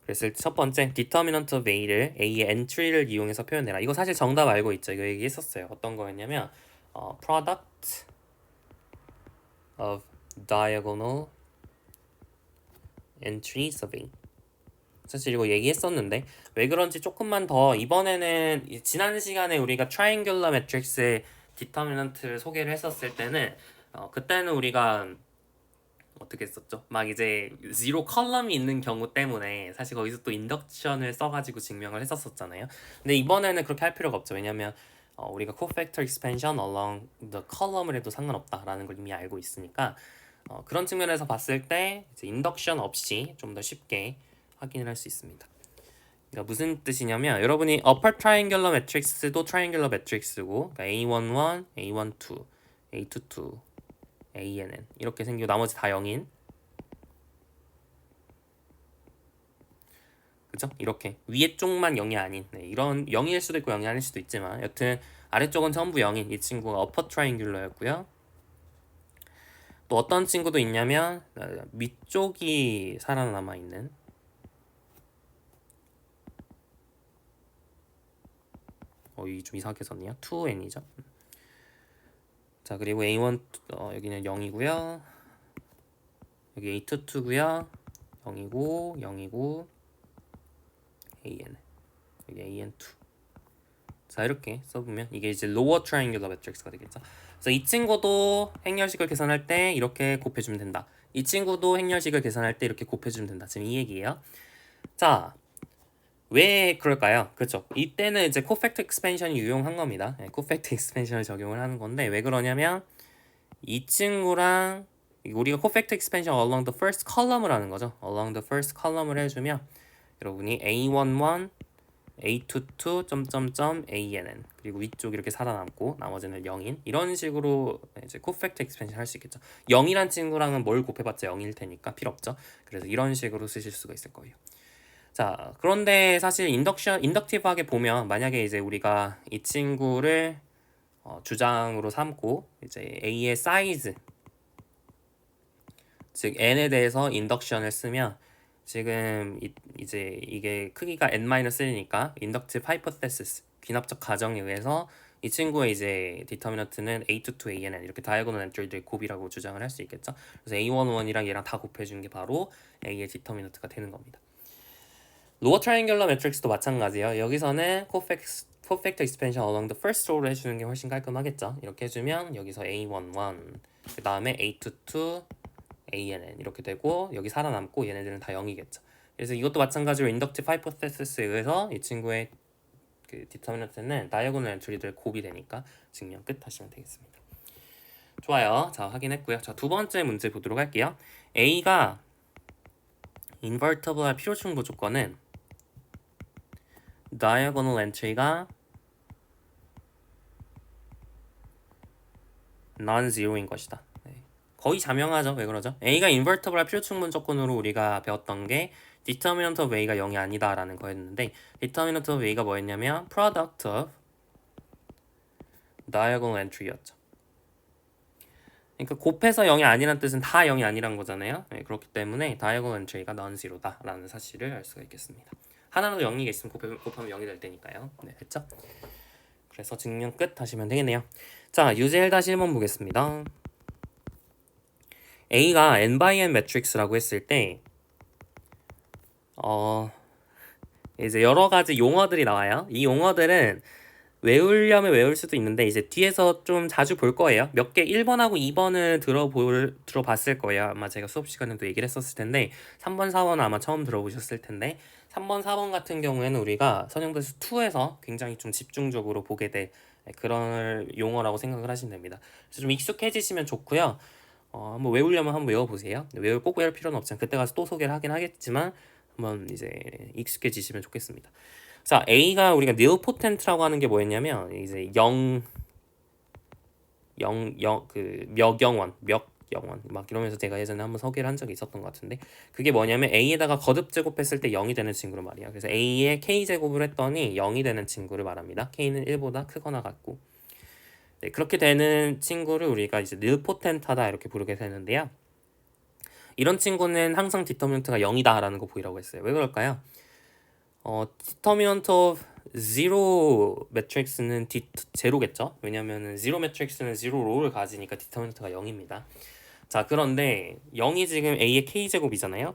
그래서 첫 번째 determinant of A를 A의 entry를 이용해서 표현해라. 이거 사실 정답 알고 있죠? 이거 얘기했었어요. 어떤 거였냐면 product of diagonal entries of A. 사실 이거 얘기했었는데 왜 그런지 조금만 더 이번에는 지난 시간에 우리가 triangular matrix의 determinant를 소개를 했었을 때는 그때는 우리가 어떻게 썼죠? 막 이제 zero 컬럼이 있는 경우 때문에 사실 거기서 또 인덕션을 써가지고 증명을 했었잖아요. 근데 이번에는 그렇게 할 필요가 없죠. 왜냐면 우리가 cofactor expansion along the column을 해도 상관없다라는 걸 이미 알고 있으니까 그런 측면에서 봤을 때 이제 인덕션 없이 좀 더 쉽게 확인을 할 수 있습니다. 그러니까 무슨 뜻이냐면 여러분이 upper triangular matrix도 triangular matrix고 그러니까 A11, A12, A22, ANN 이렇게 생기고 나머지 다 0인 그죠? 이렇게 위에 쪽만 0이 아닌 이런 0일 수도 있고 0이 아닐 수도 있지만 여튼 아래쪽은 전부 0인 이 친구가 upper triangular였고요. 또 어떤 친구도 있냐면 위쪽이 살아남아 있는 이 좀 이상하게 썼네요. 2n이죠. 자 그리고 A1 여기는 0이고요. 여기 A22고요. 0이고 0이고 AN 여기 AN2 자 이렇게 써보면 이게 이제 lower triangular matrix가 되겠죠. 그래서 이 친구도 행렬식을 계산할 때 이렇게 곱해주면 된다. 이 친구도 행렬식을 계산할 때 이렇게 곱해주면 된다. 지금 이 얘기예요. 자, 왜 그럴까요? 그렇죠. 이때는 이제 cofactor expansion이 유용한 겁니다. cofactor expansion을 적용을 하는 건데 왜 그러냐면 이 친구랑 우리가 cofactor expansion along the first column을 하는 거죠. along the first column을 해주면 여러분이 A11, A22, 점점점 ANN 그리고 위쪽 이렇게 살아남고 나머지는 0인 이런 식으로 이제 cofactor expansion 할 수 있겠죠. 0이란 친구랑은 뭘 곱해봤자 0일 테니까 필요 없죠. 그래서 이런 식으로 쓰실 수가 있을 거예요. 자, 그런데 사실 인덕티브하게 보면 만약에 이제 우리가 이 친구를 주장으로 삼고 이제 A의 사이즈 즉 n에 대해서 인덕션을 쓰면 지금 이제 이게 크기가 n-1이니까 인덕티브 하이포테시스 귀납적 가정에 의해서 이 친구의 이제 디터미넌트는 A22, ANN 이렇게 다이아고널 엔트리들의 곱이라고 주장을 할 수 있겠죠. 그래서 A11이랑 얘랑 다 곱해준 게 바로 A의 디터미넌트가 되는 겁니다. 로어 트라이앵귤러 매트릭스도 마찬가지예요. 여기서는 cofactor expansion along the first row를 해주는 게 훨씬 깔끔하겠죠. 이렇게 해주면 여기서 A11 그 다음에 A22 ANN 이렇게 되고 여기 살아남고 얘네들은 다 0이겠죠. 그래서 이것도 마찬가지로 인덕티브 하이포테시스에 의해서 이 친구의 그 디터미넌트는 다이아고널 엔트리들 곱이 되니까 증명 끝 하시면 되겠습니다. 좋아요. 자 확인했고요. 자 두 번째 문제 보도록 할게요. A가 인버터블할 필요 충분 조건은 다이아고널 엔트리가 non-zero인 것이다. 거의 자명하죠. 왜 그러죠? A가 인버터블할 필요 충분 조건으로 우리가 배웠던 게 determinant of A가 0이 아니다라는 거였는데 determinant of A가 뭐였냐면 product of diagonal entry였죠. 그러니까 곱해서 0이 아니란 뜻은 다 0이 아니란 거잖아요. 네, 그렇기 때문에 diagonal entry가 non-zero다라는 사실을 알 수가 있겠습니다. 하나라도 0이 있으면 곱하면 0이 될 테니까요. 네, 됐죠? 그래서 증명 끝 하시면 되겠네요. 자, 유제 1-1번 보겠습니다. A가 n/n 매트릭스라고 했을 때 이제 여러 가지 용어들이 나와요. 이 용어들은 외우려면 외울 수도 있는데 이제 뒤에서 좀 자주 볼 거예요. 몇 개 1번하고 2번을 들어봤을 거예요. 아마 제가 수업 시간에도 얘기를 했었을 텐데 3번, 4번은 아마 처음 들어보셨을 텐데 3번, 4번 같은 경우에는 우리가 선형대수 2에서 굉장히 좀 집중적으로 보게 될 그런 용어라고 생각을 하시면 됩니다. 그래서 좀 익숙해지시면 좋고요. 한번 외우려면 한번 외워보세요. 꼭 외울 필요는 없지만 그때 가서 또 소개를 하긴 하겠지만 한번 이제 익숙해지시면 좋겠습니다. 자, A가 우리가 nilpotent라고 하는 게 뭐였냐면 이제 멱영원 막 이러면서 제가 예전에 한번 소개를 한 적이 있었던 것 같은데 그게 뭐냐면 A에다가 거듭 제곱했을 때 0이 되는 친구를 말이야. 그래서 A에 K 제곱을 했더니 0이 되는 친구를 말합니다. K는 1보다 크거나 같고 네, 그렇게 되는 친구를 우리가 이제 nilpotent하다 이렇게 부르게 되는데요. 이런 친구는 항상 디터미넌트가 0이다라는 거 보이라고 했어요. 왜 그럴까요? determinant of zero 매트릭스는 제로겠죠? 왜냐면은 zero 매트릭스는 zero row를 가지니까 디터미넌트가 0입니다. 자, 그런데 0이 지금 A의 K제곱이잖아요?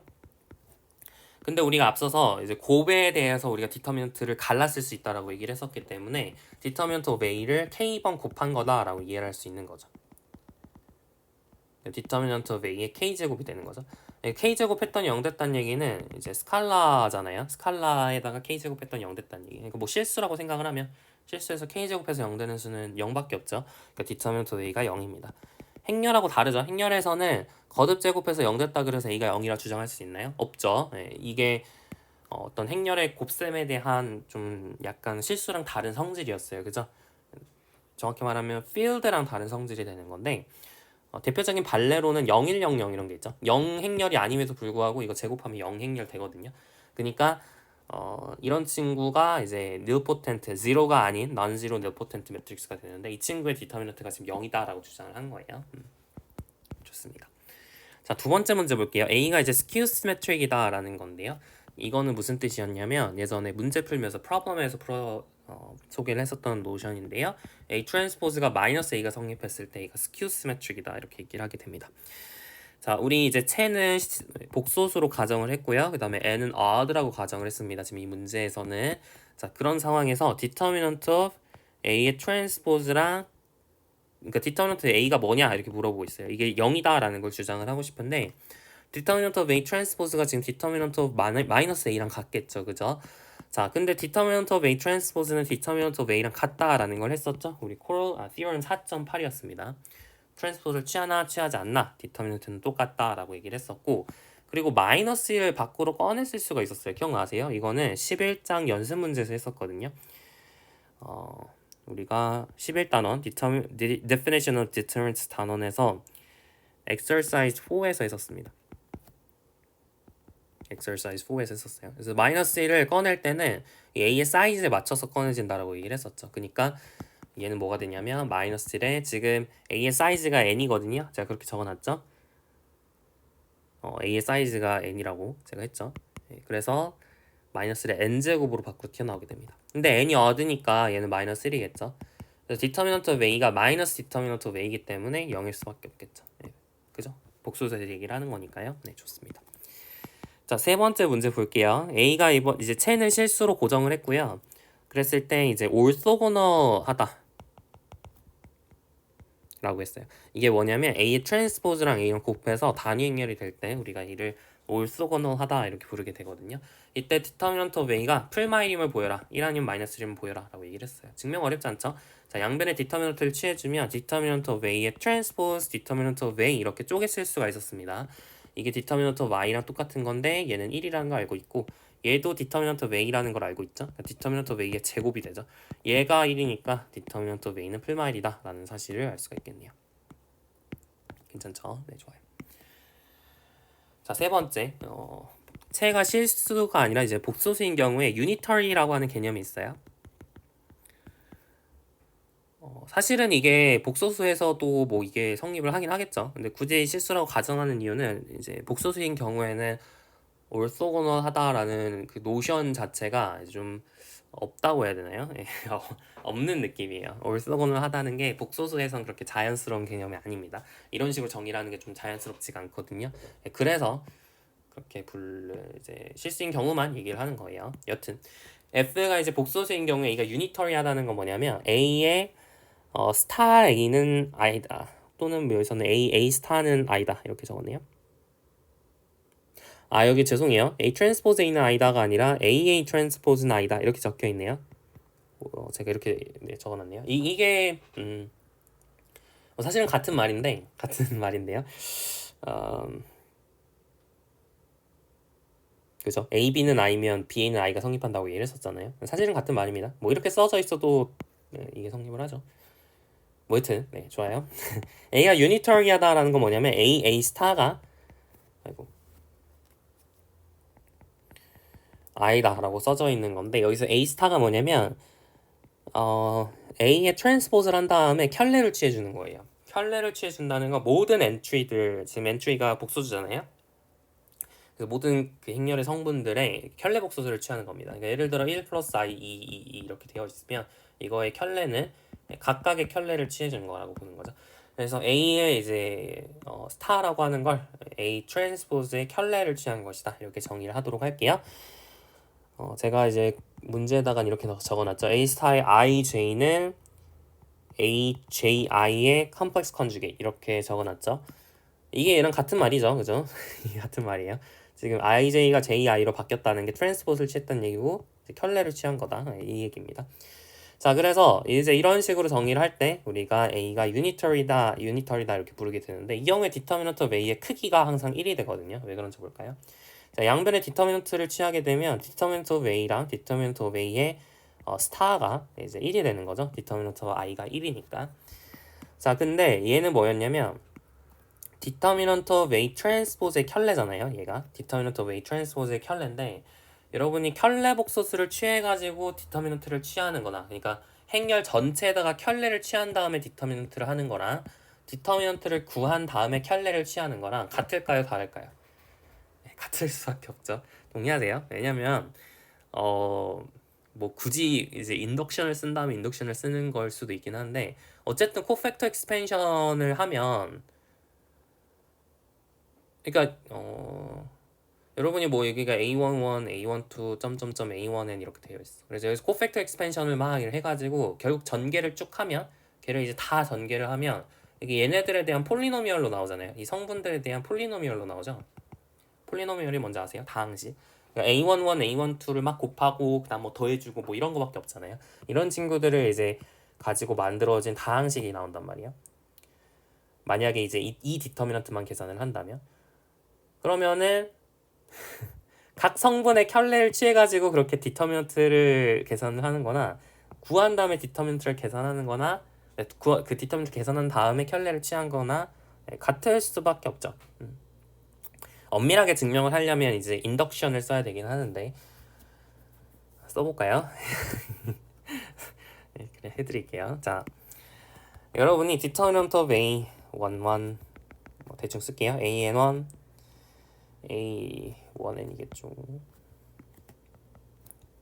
근데 우리가 앞서서 이제 곱에 대해서 우리가 디터미넌트를 갈랐을 수 있다라고 얘기를 했었기 때문에 디터미넌트 of A를 K번 곱한 거다라고 이해를 할 수 있는 거죠. 디터미넌트 오브 A의 K제곱이 되는 거죠. K제곱 했더니 0 됐다는 얘기는 이제 스칼라잖아요. 스칼라에다가 K제곱 했더니 0 됐다는 얘기. 그러니까 뭐 실수라고 생각을 하면 실수해서 K제곱해서 0 되는 수는 0밖에 없죠. 그러니까 디터미넌트 오브 A가 0입니다. 행렬하고 다르죠. 행렬에서는 거듭 제곱해서 0 됐다 그래서 A가 0이라 주장할 수 있나요? 없죠. 이게 어떤 행렬의 곱셈에 대한 좀 약간 실수랑 다른 성질이었어요. 그죠? 정확히 말하면 field랑 다른 성질이 되는 건데 대표적인 발레로는 0100 이런 게 있죠. 0 행렬이 아님에도 불구하고 이거 제곱하면 0 행렬 되거든요. 그러니까 이런 친구가 이제 nilpotent, zero가 아닌 non-zero nilpotent 매트릭스가 되는데 이 친구의 디터미넌트가 지금 0이다라고 주장을 한 거예요. 좋습니다. 자, 두 번째 문제 볼게요. A가 이제 skew symmetric이다라는 건데요. 이거는 무슨 뜻이었냐면 예전에 문제 풀면서 프로블럼에서 소개를 했었던 노션인데요. A 트랜스포즈가 마이너스 A가 성립했을 때 A가 skew symmetric이다 이렇게 얘기를 하게 됩니다. 자, 우리 이제 채는 복소수로 가정을 했고요. 그 다음에 n은 odd라고 가정을 했습니다. 지금 이 문제에서는 자, 그런 상황에서 determinant of A의 트랜스포즈랑 그러니까 디터미넌트 A가 뭐냐 이렇게 물어보고 있어요. 이게 0이다 라는 걸 주장을 하고 싶은데 디터미넌트 of A 트랜스포즈가 지금 디터미넌트 of 마이너스 A랑 같겠죠. 그죠? 자, 근데 디터미넌트 of A 트랜스포즈는 디터미넌트 of A랑 같다라는 걸 했었죠. 우리 theorem 4.8이었습니다. 트랜스포즈를 취하나 취하지 않나 디터미넌트는 똑같다라고 얘기를 했었고 그리고 마이너스 1을 밖으로 꺼냈을 수가 있었어요. 기억나세요? 이거는 11장 연습 문제에서 했었거든요. 우리가 11단원 Definition of Deterrence 단원에서 Exercise 4에서 했었습니다. Exercise 4에서 했었어요. 그래서 마이너스 1을 꺼낼 때는 A의 사이즈에 맞춰서 꺼내진다라고 얘기를 했었죠. 그러니까 얘는 뭐가 되냐면 마이너스 1에 지금 A의 사이즈가 n이거든요. 제가 그렇게 적어놨죠. A의 사이즈가 n이라고 제가 했죠. 그래서 마이너스를 n제곱으로 밖으로 튀어나오게 됩니다. 근데 n이 얻으니까 얘는 마이너스 1이겠죠. 그래서 디터미넌트 오브 A가 마이너스 디터미넌트 오브 A이기 때문에 0일 수밖에 없겠죠. 그죠? 복수에서 얘기를 하는 거니까요. 네, 좋습니다. 자, 세 번째 문제 볼게요. A가 이제 채는 실수로 고정을 했고요. 그랬을 때 이제 orthogonal하다 라고 했어요. 이게 뭐냐면 A의 트랜스포즈랑 A랑 곱해서 단위 행렬이 될 때 우리가 이를 orthogonal하다 이렇게 부르게 되거든요. 이때 디터미넌트 오브 A가 풀마이림을 보여라 1 아니면 마이너스 1을 보여라 라고 얘기를 했어요. 증명 어렵지 않죠? 자, 양변의 디터미넌트를 취해주면 디터미넌트 오브 A의 트랜스포즈 디터미넌트 오브 A 이렇게 쪼개 쓸 수가 있었습니다. 이게 디터미넌트 오브 Y랑 똑같은 건데 얘는 1이라는 걸 알고 있고 얘도 디터미넌트 오브 A라는 걸 알고 있죠. 그러니까 디터미넌트 오브 A의 제곱이 되죠. 얘가 1이니까 디터미넌트 오브 A는 풀마일이다 라는 사실을 알 수가 있겠네요. 괜찮죠? 네, 좋아요. 자, 세 번째 채가 실수가 아니라 이제 복소수인 경우에 unitary라고 하는 개념이 있어요. 사실은 이게 복소수에서도 뭐 이게 성립을 하긴 하겠죠. 근데 굳이 실수라고 가정하는 이유는 이제 복소수인 경우에는 orthogonal하다라는 그 노션 자체가 좀 없다고 해야 되나요? 없는 느낌이에요. orthogonal하다는 게 복소수에선 그렇게 자연스러운 개념이 아닙니다. 이런 식으로 정의를 하는 게 좀 자연스럽지가 않거든요. 그래서 그렇게 이제 실수인 경우만 얘기를 하는 거예요. 여튼 F가 이제 복소수인 경우에 A가 unitary하다는 건 뭐냐면 A의 스타 A는 아니다. 또는 여기서는 A 스타는 아니다. 이렇게 적었네요. 아, 여기 죄송해요. A 트랜스포즈 A는 아니다가 아니라 AA 트랜스포즈는 아니다. 이렇게 적혀 있네요. 제가 이렇게 적어놨네요. 이게 사실은 같은 말인데요. 그죠? A, B는 I면 B, A는 I가 성립한다고 얘기를 했었잖아요. 사실은 같은 말입니다. 뭐 이렇게 써져 있어도 이게 성립을 하죠. 뭐 여튼 네, 좋아요. A가 unitary하다라는 건 뭐냐면 A 스타가 I다라고 써져 있는 건데 여기서 A 스타가 뭐냐면 A의 트랜스포즈를 한 다음에 켤레를 취해주는 거예요. 켤레를 취해준다는 건 모든 엔트리들 지금 엔트리가 복소수잖아요. 그래서 모든 그 행렬의 성분들의 켤레 복소수를 취하는 겁니다. 그러니까 예를 들어 1 플러스 I, 2 이렇게 되어 있으면 이거의 켤레는 각각의 켤레를 취해주는 거라고 보는 거죠. 그래서 A의 이제 스타라고 하는 걸 A 트랜스포즈의 켤레를 취한 것이다. 이렇게 정의를 하도록 할게요. 제가 이제 문제에다가 이렇게 적어놨죠. A 스타의 IJ는 AJI의 컴플렉스 컨주게이트 이렇게 적어놨죠. 이게 얘랑 같은 말이죠, 그죠? 이게 같은 말이에요. 지금 IJ가 JI로 바뀌었다는 게 트랜스포즈를 취했다는 얘기고 켤레를 취한 거다 이 얘기입니다. 자, 그래서 이제 이런 식으로 정의를 할 때 우리가 A가 유니터리다 이렇게 부르게 되는데 이 경우에 디터미넌트 of A의 크기가 항상 1이 되거든요. 왜 그런지 볼까요? 자, 양변의 디터미넌트를 취하게 되면 디터미넌트 of A랑 디터미넌트 of A의 스타가 이제 1이 되는 거죠. 디터미넌트 of I가 1이니까. 자, 근데 얘는 뭐였냐면 디터미넌트 of A 트랜스포즈의 켤레잖아요. 얘가 디터미넌트 of A 트랜스포즈의 켤레인데 여러분이 켤레 복소수를 취해가지고 디터미넌트를 취하는 거나 그러니까 행렬 전체에다가 켤레를 취한 다음에 디터미넌트를 하는 거랑 디터미넌트를 구한 다음에 켤레를 취하는 거랑 같을까요? 다를까요? 네, 같을 수밖에 없죠. 동의하세요? 왜냐면 뭐 굳이 이제 인덕션을 쓴 다음에 인덕션을 쓰는 걸 수도 있긴 한데 어쨌든 코팩터 익스펜션을 하면 그러니까 여러분이 뭐 여기가 A11, A12, 점점점 A1N 이렇게 되어 있어. 그래서 여기서 코팩터 익스펜션을 막 해가지고 결국 전개를 쭉 하면 걔를 이제 다 전개를 하면 이게 얘네들에 대한 폴리노미얼로 나오잖아요. 이 성분들에 대한 폴리노미얼로 나오죠. 폴리노미얼이 뭔지 아세요? 다항식. 그러니까 A11, A12를 막 곱하고 그다음 뭐 더해주고 뭐 이런 거밖에 없잖아요. 이런 친구들을 이제 가지고 만들어진 다항식이 나온단 말이에요. 만약에 이제 이 디터미넌트만 계산을 한다면 그러면은 각 성분의 켤레를 취해가지고 그렇게 디터미넌트를 계산을 하는 거나 구한 다음에 디터미넌트를 계산하는 거나 그 디터미넌트 계산한 다음에 켤레를 취한 거나 같을 수밖에 없죠. 엄밀하게 증명을 하려면 이제 인덕션을 써야 되긴 하는데 써볼까요? 네, 그래 해드릴게요. 자, 여러분이 determinant of A 11 뭐 대충 쓸게요. AN1 A1N이겠죠.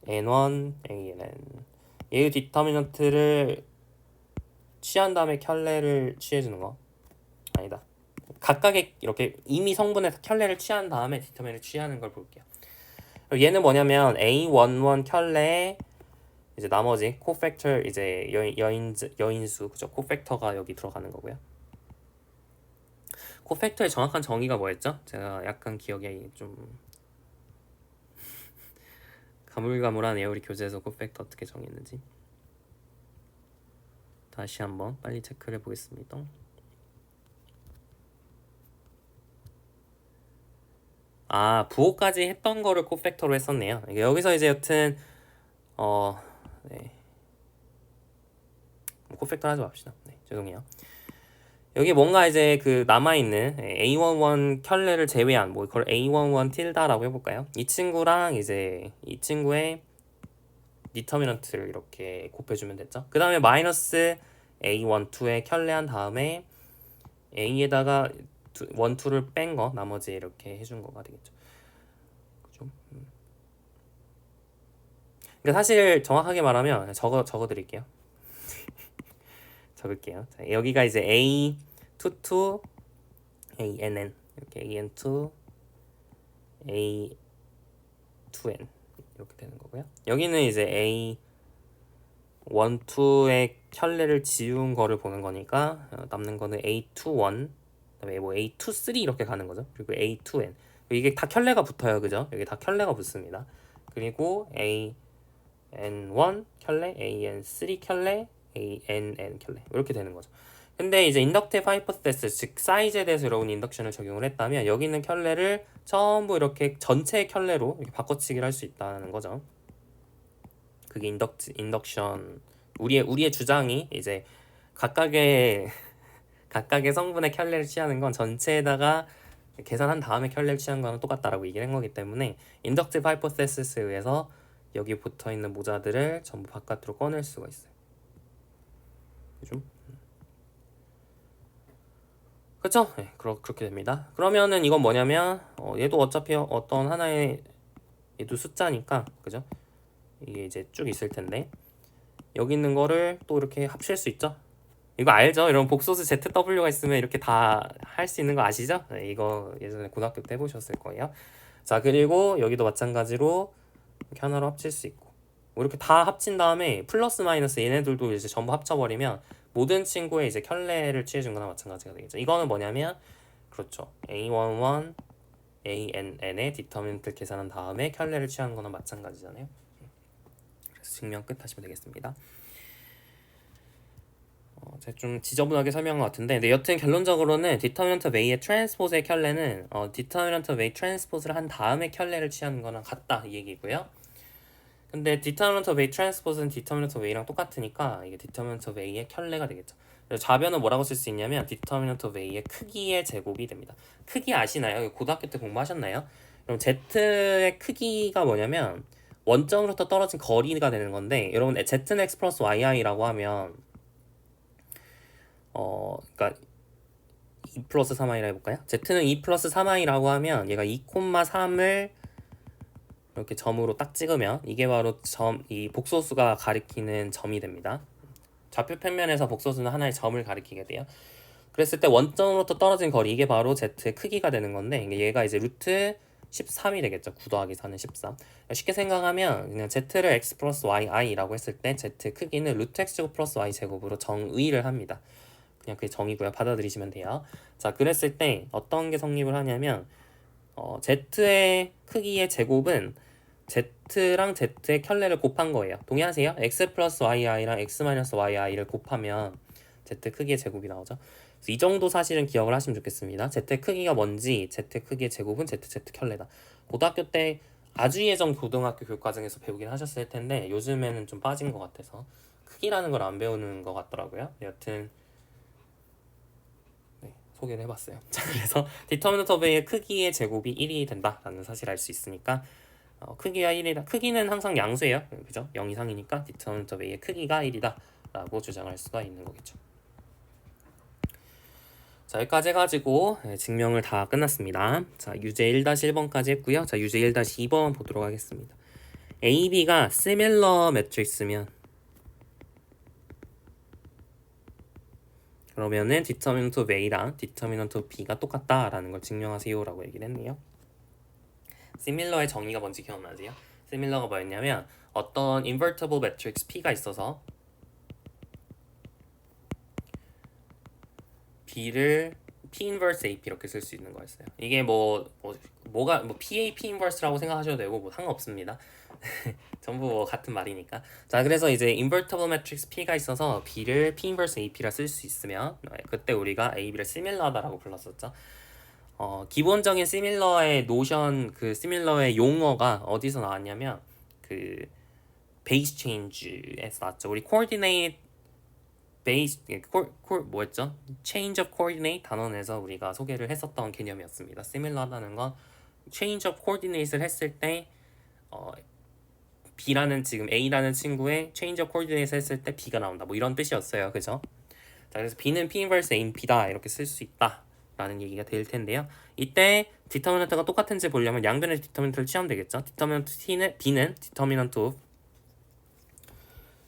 N1 ANN 얘의 디터미넌트를 취한 다음에 켤레를 취해주는 거 아니다. 각각의 이렇게 이미 성분에서 켤레를 취한 다음에 디터미넌트를 취하는 걸 볼게요. 얘는 뭐냐면 A11 켤레에 이제 나머지 코팩터 이제 여인수 그죠? 코팩터가 여기 들어가는 거고요. 코팩터의 정확한 정의가 뭐였죠? 제가 약간 기억이 좀 가물가물하네요. 우리 교재에서 코팩터 어떻게 정했는지 다시 한번 빨리 체크를 해보겠습니다. 아, 부호까지 했던 거를 코팩터로 했었네요. 여기서 이제 여튼 네. 코팩터 하지 맙시다. 네, 죄송해요. 여기 뭔가 이제 그 남아있는 A11 켤레를 제외한 뭐 이걸 A11 틸다라고 해볼까요? 이 친구랑 이제 이 친구의 디터미넌트를 이렇게 곱해주면 됐죠. 그 다음에 마이너스 A12에 켤레 한 다음에 A에다가 1, 2를 뺀 거 나머지 이렇게 해준 거가 되겠죠. 그죠? 그러니까 사실 정확하게 말하면 적어 드릴게요. 적을게요. 자, 여기가 이제 A22 ANN 이렇게 AN2 A2N 이렇게 되는 거고요. 여기는 이제 A1, 2의 켤레를 지운 거를 보는 거니까 남는 거는 A21 그다음에 뭐 A2, 3 이렇게 가는 거죠. 그리고 A2N 이게 다 켤레가 붙어요, 그죠? 여기 다 켤레가 붙습니다. 그리고 AN1 켤레, AN3 켤레, ANN 켤레 이렇게 되는 거죠. 근데 이제 인덕티브 하이포테시스 즉 사이즈에 대해서 여러분이 인덕션을 적용을 했다면 여기 있는 켤레를 전부 이렇게 전체 켤레로 이렇게 바꿔치기를 할 수 있다는 거죠. 그게 인덕션 우리의 주장이 이제 각각의 성분의 켤레를 취하는 건 전체에다가 계산한 다음에 켤레를 취한 거랑 똑같다라고 얘기를 한 거기 때문에 인덕티브 하이포테시스에 의해서 여기 붙어 있는 모자들을 전부 바깥으로 꺼낼 수가 있어요. 그죠? 그쵸? 네, 그렇게 됩니다. 그러면은 이건 뭐냐면 얘도 어차피 어떤 하나의 얘도 숫자니까 그죠? 이게 이제 쭉 있을 텐데 여기 있는 거를 또 이렇게 합칠 수 있죠? 이거 알죠? 이런 복소수 ZW가 있으면 이렇게 다 할 수 있는 거 아시죠? 네, 이거 예전에 고등학교 때 해보셨을 거예요. 자, 그리고 여기도 마찬가지로 이렇게 하나로 합칠 수 있고 뭐 이렇게 다 합친 다음에 플러스 마이너스 얘네들도 이제 전부 합쳐버리면 모든 친구의 이제 켤레를 취해준 거나 마찬가지가 되겠죠. 이거는 뭐냐면 그렇죠. A11, ANN의 디터미넌트를 계산한 다음에 켤레를 취하는 거나 마찬가지잖아요. 그래서 증명 끝 하시면 되겠습니다. 제가 좀 지저분하게 설명한 것 같은데, 근데 여튼 결론적으로는 디터미넌트 of A의 트랜스포즈의 켤레는 디터미넌트 of A 트랜스포즈를 한 다음에 켤레를 취하는 거랑 같다 이 얘기고요. 근데 디터미넌트 of A 트랜스포즈는 디터미넌트 of A랑 똑같으니까 이게 디터미넌트 of A의 켤레가 되겠죠. 그래서 좌변은 뭐라고 쓸 수 있냐면 디터미넌트 of A의 크기의 제곱이 됩니다. 크기 아시나요? 고등학교 때 공부하셨나요? 그럼 Z의 크기가 뭐냐면 원점으로부터 떨어진 거리가 되는 건데, 여러분 Z는 X 플러스 YI라고 하면 그러니까 2 플러스 3i라 해볼까요? Z는 2 플러스 3i라고 하면 얘가 2,3을 이렇게 점으로 딱 찍으면 이게 바로 이 복소수가 가리키는 점이 됩니다. 좌표 평면에서 복소수는 하나의 점을 가리키게 돼요. 그랬을 때 원점으로부터 떨어진 거리, 이게 바로 Z의 크기가 되는 건데, 얘가 이제 루트 13이 되겠죠. 9 더하기 4는 13. 쉽게 생각하면 그냥 Z를 X 플러스 YI라고 했을 때 Z 크기는 루트 X제곱 플러스 Y 제곱으로 정의를 합니다. 그냥 그게 정이고요. 받아들이시면 돼요. 자, 그랬을 때 어떤 게 성립을 하냐면 Z의 크기의 제곱은 Z랑 Z의 켤레를 곱한 거예요. 동의하세요? X 플러스 YI랑 X 마이너스 YI를 곱하면 Z 크기의 제곱이 나오죠. 그래서 이 정도 사실은 기억을 하시면 좋겠습니다. Z 크기가 뭔지, Z 크기의 제곱은 ZZ 켤레다. 고등학교 때 아주 예전 고등학교 교과정에서 배우긴 하셨을 텐데 요즘에는 좀 빠진 것 같아서 크기라는 걸 안 배우는 것 같더라고요. 여튼 소개를 해봤어요. 자, 그래서 디터미넌트 오브 A의 크기의 제곱이 1이 된다라는 사실을 알 수 있으니까 크기가 1이다. 크기는 항상 양수예요. 그죠? 0 이상이니까 디터미넌트 오브 A의 크기가 1이다 라고 주장할 수가 있는 거겠죠. 자, 여기까지 해가지고 증명을 다 끝났습니다. 자, 유제 1-1번까지 했고요. 자, 유제 1-2번 보도록 하겠습니다. A, B가 similar 매트릭스면 그러면은 디터미넌트 오브 A랑 디터미넌트 오브 B가 똑같다라는 걸 증명하세요 라고 얘기를 했네요. similar의 정의가 뭔지 기억나세요? similar가 뭐였냐면 어떤 invertible matrix P가 있어서 B를 P inverse AP 이렇게 쓸 수 있는 거였어요. 이게 뭐가 PA P inverse라고 생각하셔도 되고 뭐 상관없습니다. 전부 뭐 같은 말이니까. 자, 그래서 이제 invertible matrix P가 있어서 B를 P inverse AP라 쓸 수 있으면 그때 우리가 AB를 similar하다라고 불렀었죠. 기본적인 similar의 노션, 그 similar의 용어가 어디서 나왔냐면 그 base change에서 나왔죠. 우리 coordinate base 뭐였죠? change of coordinate 단원에서 우리가 소개를 했었던 개념이었습니다. similar하다는 건 change of coordinate를 했을 때 B라는 지금 A라는 친구의 change of coordinate를 했을 때 B가 나온다. 뭐 이런 뜻이었어요. 그죠? 자, 그래서 B는 P inverse A인 B다 이렇게 쓸 수 있다 라는 얘기가 될 텐데요. 이때 디터미넌트가 똑같은지 보려면 양변의 디터미넌트를 취하면 되겠죠. 디터미넌트 B는 디터미넌트 of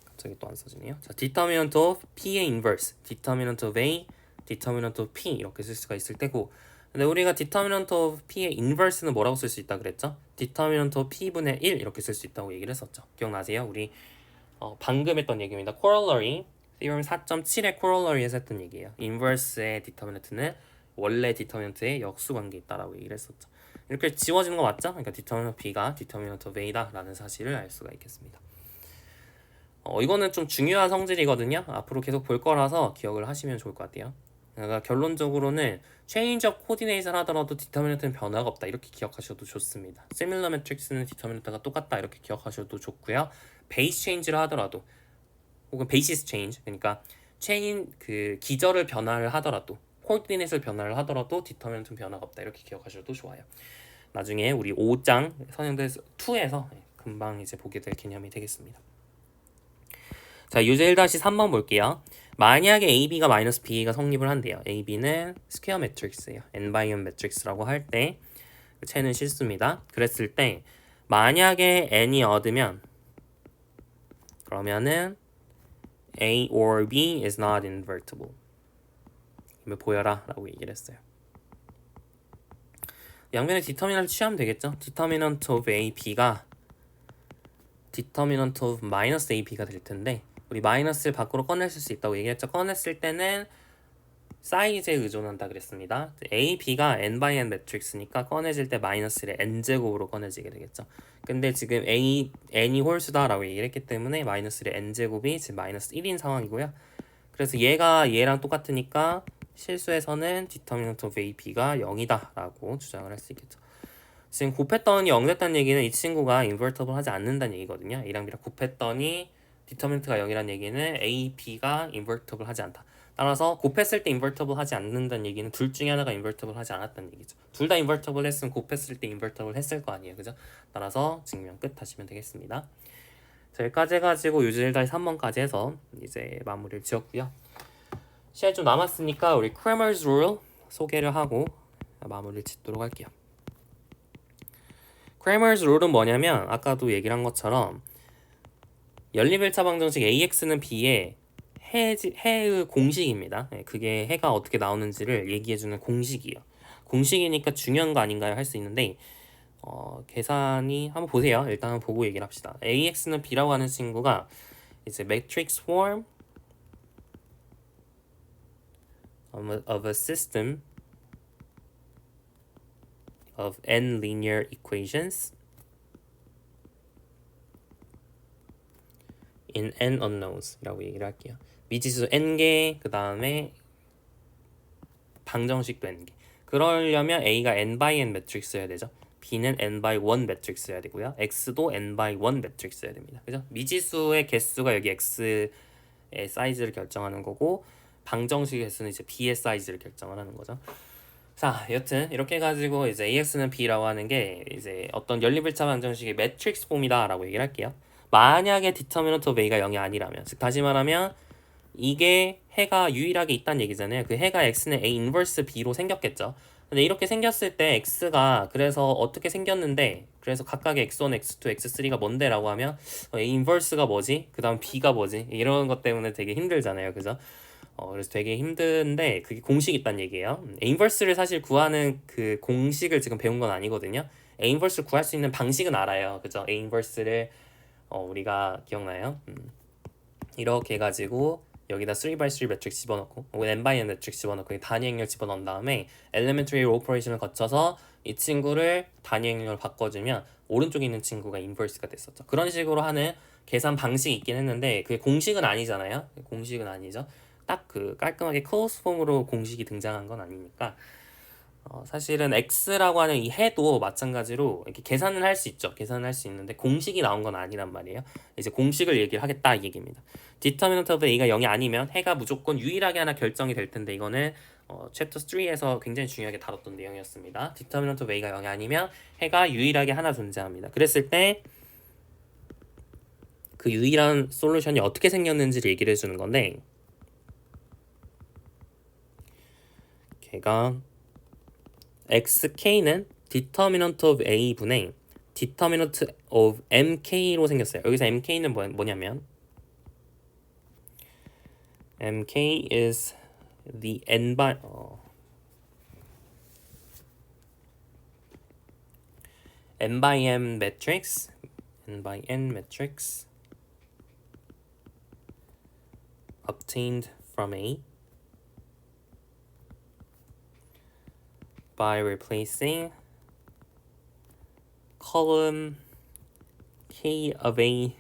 갑자기 또 안 써지네요. 자, 디터미넌트 of P의 inverse, 디터미넌트 of A, 디터미넌트 of P 이렇게 쓸 수가 있을 때고, 근데 우리가 디터미넌트 of P의 inverse는 뭐라고 쓸 수 있다 그랬죠? 디터미넌트 of P분의 1 이렇게 쓸 수 있다고 얘기를 했었죠. 기억나세요? 우리 방금 했던 얘기입니다. corollary theorem 4.7의 corollary에서 했던 얘기예요. inverse의 디터미넌트는 원래 디터미넌트의 역수관계에 있다라고 얘기를 했었죠. 이렇게 지워지는 거 맞죠? 그러니까 디터미넌트 B가 디터미넌트 of A다 라는 사실을 알 수가 있겠습니다. 이거는 좀 중요한 성질이거든요. 앞으로 계속 볼 거라서 기억을 하시면 좋을 것 같아요. 그러니까 결론적으로는 change of coordinate를 하더라도 디터미넌트는 변화가 없다 이렇게 기억하셔도 좋습니다. similar matrix는 디터미넌트가 똑같다 이렇게 기억하셔도 좋고요. base change를 하더라도 혹은 basis change 그러니까 체인 그 기저를 변화를 하더라도 코디네이트를 변화를 하더라도 디터미넌트는 변화가 없다 이렇게 기억하셔도 좋아요. 나중에 우리 5장 선형대 2에서 금방 이제 보게 될 개념이 되겠습니다. 자, 유제 1-3번 볼게요. 만약에 AB가 마이너스 B가 성립을 한대요. AB는 스퀘어 매트릭스예요. n바이언 매트릭스라고 할 때 채는 실수입니다. 그랬을 때 만약에 n이 얻으면 그러면은 A or B is not invertible. 이걸 보여라 라고 얘기를 했어요. 양변의 디터미넌트 취하면 되겠죠. 디터미넌트 of A, B가 디터미넌트 of 마이너스 A, B가 될 텐데 우리 마이너스를 밖으로 꺼냈을 수 있다고 얘기했죠. 꺼냈을 때는 사이즈에 의존한다 그랬습니다. A, B가 n by n 매트릭스니까 꺼내질 때 마이너스를 n제곱으로 꺼내지게 되겠죠. 근데 지금 n이 홀수다라고 얘기를 했기 때문에 마이너스를 n제곱이 지금 마이너스 1인 상황이고요. 그래서 얘가 얘랑 똑같으니까 실수에서는 determinant of A, B가 0이다 라고 주장을 할 수 있겠죠. 지금 곱했더니 0 됐다는 얘기는 이 친구가 invertible 하지 않는다는 얘기거든요. A랑 B랑 곱했더니 determinant가 0이라는 얘기는 A, B가 invertible 하지 않다. 따라서 곱했을 때 invertible 하지 않는다는 얘기는 둘 중에 하나가 invertible 하지 않았다는 얘기죠. 둘 다 invertible 했으면 곱했을 때 invertible 했을 거 아니에요. 그죠? 따라서 증명 끝 하시면 되겠습니다. 자, 여기까지 해가지고 유질다이 3번까지 해서 이제 마무리를 지었고요. 시간이 좀 남았으니까 우리 Cramer's Rule 소개를 하고 마무리를 짓도록 할게요. Cramer's Rule은 뭐냐면 아까도 얘기를 한 것처럼 연립일차 방정식 AX는 B의 해의 공식입니다. 그게 해가 어떻게 나오는지를 얘기해주는 공식이에요. 공식이니까 중요한 거 아닌가요? 할 수 있는데 계산이 한번 보세요. 일단 한번 보고 얘기를 합시다. AX는 B라고 하는 친구가 이제 matrix form of a system of n linear equations in n unknowns 라고 얘기를 할게요. 미지수 n개 그 다음에 방정식도 n개. 그러려면 A가 n by n 매트릭스여야 되죠. B는 n by 1 매트릭스여야 되고요. X도 n by 1 매트릭스여야 됩니다. 그죠? 미지수의 개수가 여기 X의 사이즈를 결정하는 거고 방정식의 개수는 이제 B의 사이즈를 결정을 하는 거죠. 자, 여튼 이렇게 해가지고 이제 AX는 B라고 하는 게 이제 어떤 연립일차 방정식의 매트릭스 폼이다라고 얘기를 할게요. 만약에 determinant of A가 0이 아니라면, 즉 다시 말하면 이게 해가 유일하게 있다는 얘기잖아요. 그 해가 X는 A 인버스 B로 생겼겠죠. 근데 이렇게 생겼을 때 X가 그래서 어떻게 생겼는데 그래서 각각의 X1, X2, X3가 뭔데 라고 하면 A 인버스가 뭐지? 그 다음 B가 뭐지? 이런 것 때문에 되게 힘들잖아요. 그죠? 그래서 되게 힘든데 그게 공식이 있다는 얘기예요. A 인버스를 사실 구하는 그 공식을 지금 배운 건 아니거든요. A 인버스를 구할 수 있는 방식은 알아요. 그죠? A 인버스를 우리가 기억나요? 이렇게 해가지고 여기다 3x3 매트릭스 집어넣고 혹은 n/n 매트릭스 집어넣고 단위 행렬 집어넣은 다음에 elementary operation을 거쳐서 이 친구를 단위 행렬로 바꿔주면 오른쪽에 있는 친구가 인버스가 됐었죠. 그런 식으로 하는 계산 방식이 있긴 했는데 그게 공식은 아니잖아요. 공식은 아니죠. 딱 그 깔끔하게 클로스 폼으로 공식이 등장한 건 아니니까 사실은 x라고 하는 이 해도 마찬가지로 이렇게 계산을 할 수 있죠. 계산을 할 수 있는데 공식이 나온 건 아니란 말이에요. 이제 공식을 얘기를 하겠다 이 얘기입니다. determinant of a가 0이 아니면 해가 무조건 유일하게 하나 결정이 될 텐데 이거는 챕터 3에서 굉장히 중요하게 다뤘던 내용이었습니다. determinant of a가 0이 아니면 해가 유일하게 하나 존재합니다. 그랬을 때 그 유일한 솔루션이 어떻게 생겼는지를 얘기를 해주는 건데 걔가 xk는 determinant of a 분의 determinant of mk로 생겼어요. 여기서 mk는 뭐냐면 mk is the n by n by n matrix obtained from A by replacing column K of A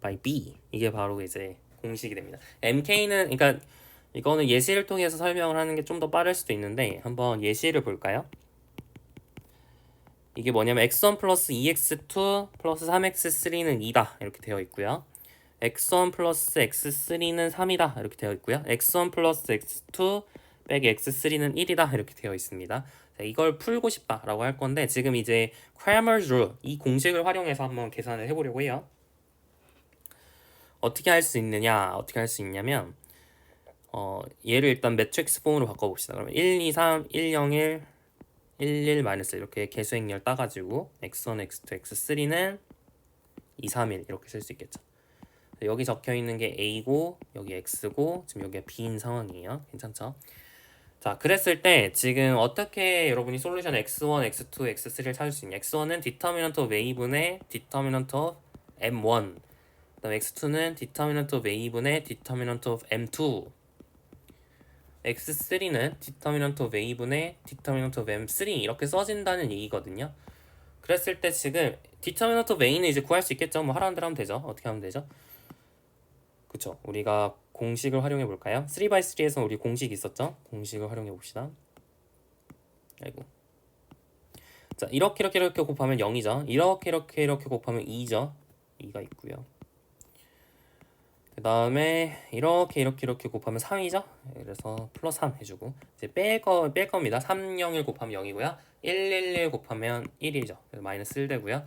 by B. 이게 바로 이제 공식이 됩니다. MK는 그러니까 이거는 예시를 통해서 설명을 하는 게 좀 더 빠를 수도 있는데 한번 예시를 볼까요? 이게 뭐냐면 x1 플러스 2x2 플러스 3x3는 2다 이렇게 되어 있고요. x1 플러스 x3는 3이다 이렇게 되어 있고요. x1 플러스 x2 빼기 x3는 1이다 이렇게 되어 있습니다. 자, 이걸 풀고 싶다라고 할 건데 지금 이제 Cramer's Rule 이 공식을 활용해서 한번 계산을 해보려고 해요. 어떻게 할 수 있냐면 얘를 일단 매트릭스 폼으로 바꿔봅시다. 그러면 1, 2, 3, 1, 0, 1 1, 마이너스 이렇게 개수행렬 따가지고 x1, x2, x3는 2, 3, 1 이렇게 쓸 수 있겠죠. 여기 적혀있는 게 A고 여기 X고 지금 여기가 B인 상황이에요. 괜찮죠? 자, 그랬을 때 지금 어떻게 여러분이 솔루션 x1, x2, x3를 찾을 수 있냐? x1은 determinant of a분의 determinant of m1 그 다음 x2는 determinant of a분의 determinant of m2 x3는 determinant of a분의 determinant of m3 이렇게 써진다는 얘기거든요. 그랬을 때 지금 determinant of a는 이제 구할 수 있겠죠. 뭐 하라는 대로 하면 되죠. 어떻게 하면 되죠? 그쵸. 우리가 공식을 활용해 볼까요? 3x3에서 우리 공식 있었죠? 공식을 활용해 봅시다. 아이고. 자, 이렇게 곱하면 0이죠. 이렇게 곱하면 2죠. 2가 있고요. 그 다음에 이렇게 곱하면 3이죠. 그래서 플러스 3 해주고 이제 뺄 겁니다. 3, 0, 1 곱하면 0이고요. 1, 1, 1 곱하면 1이죠. 그래서 마이너스 1 되고요.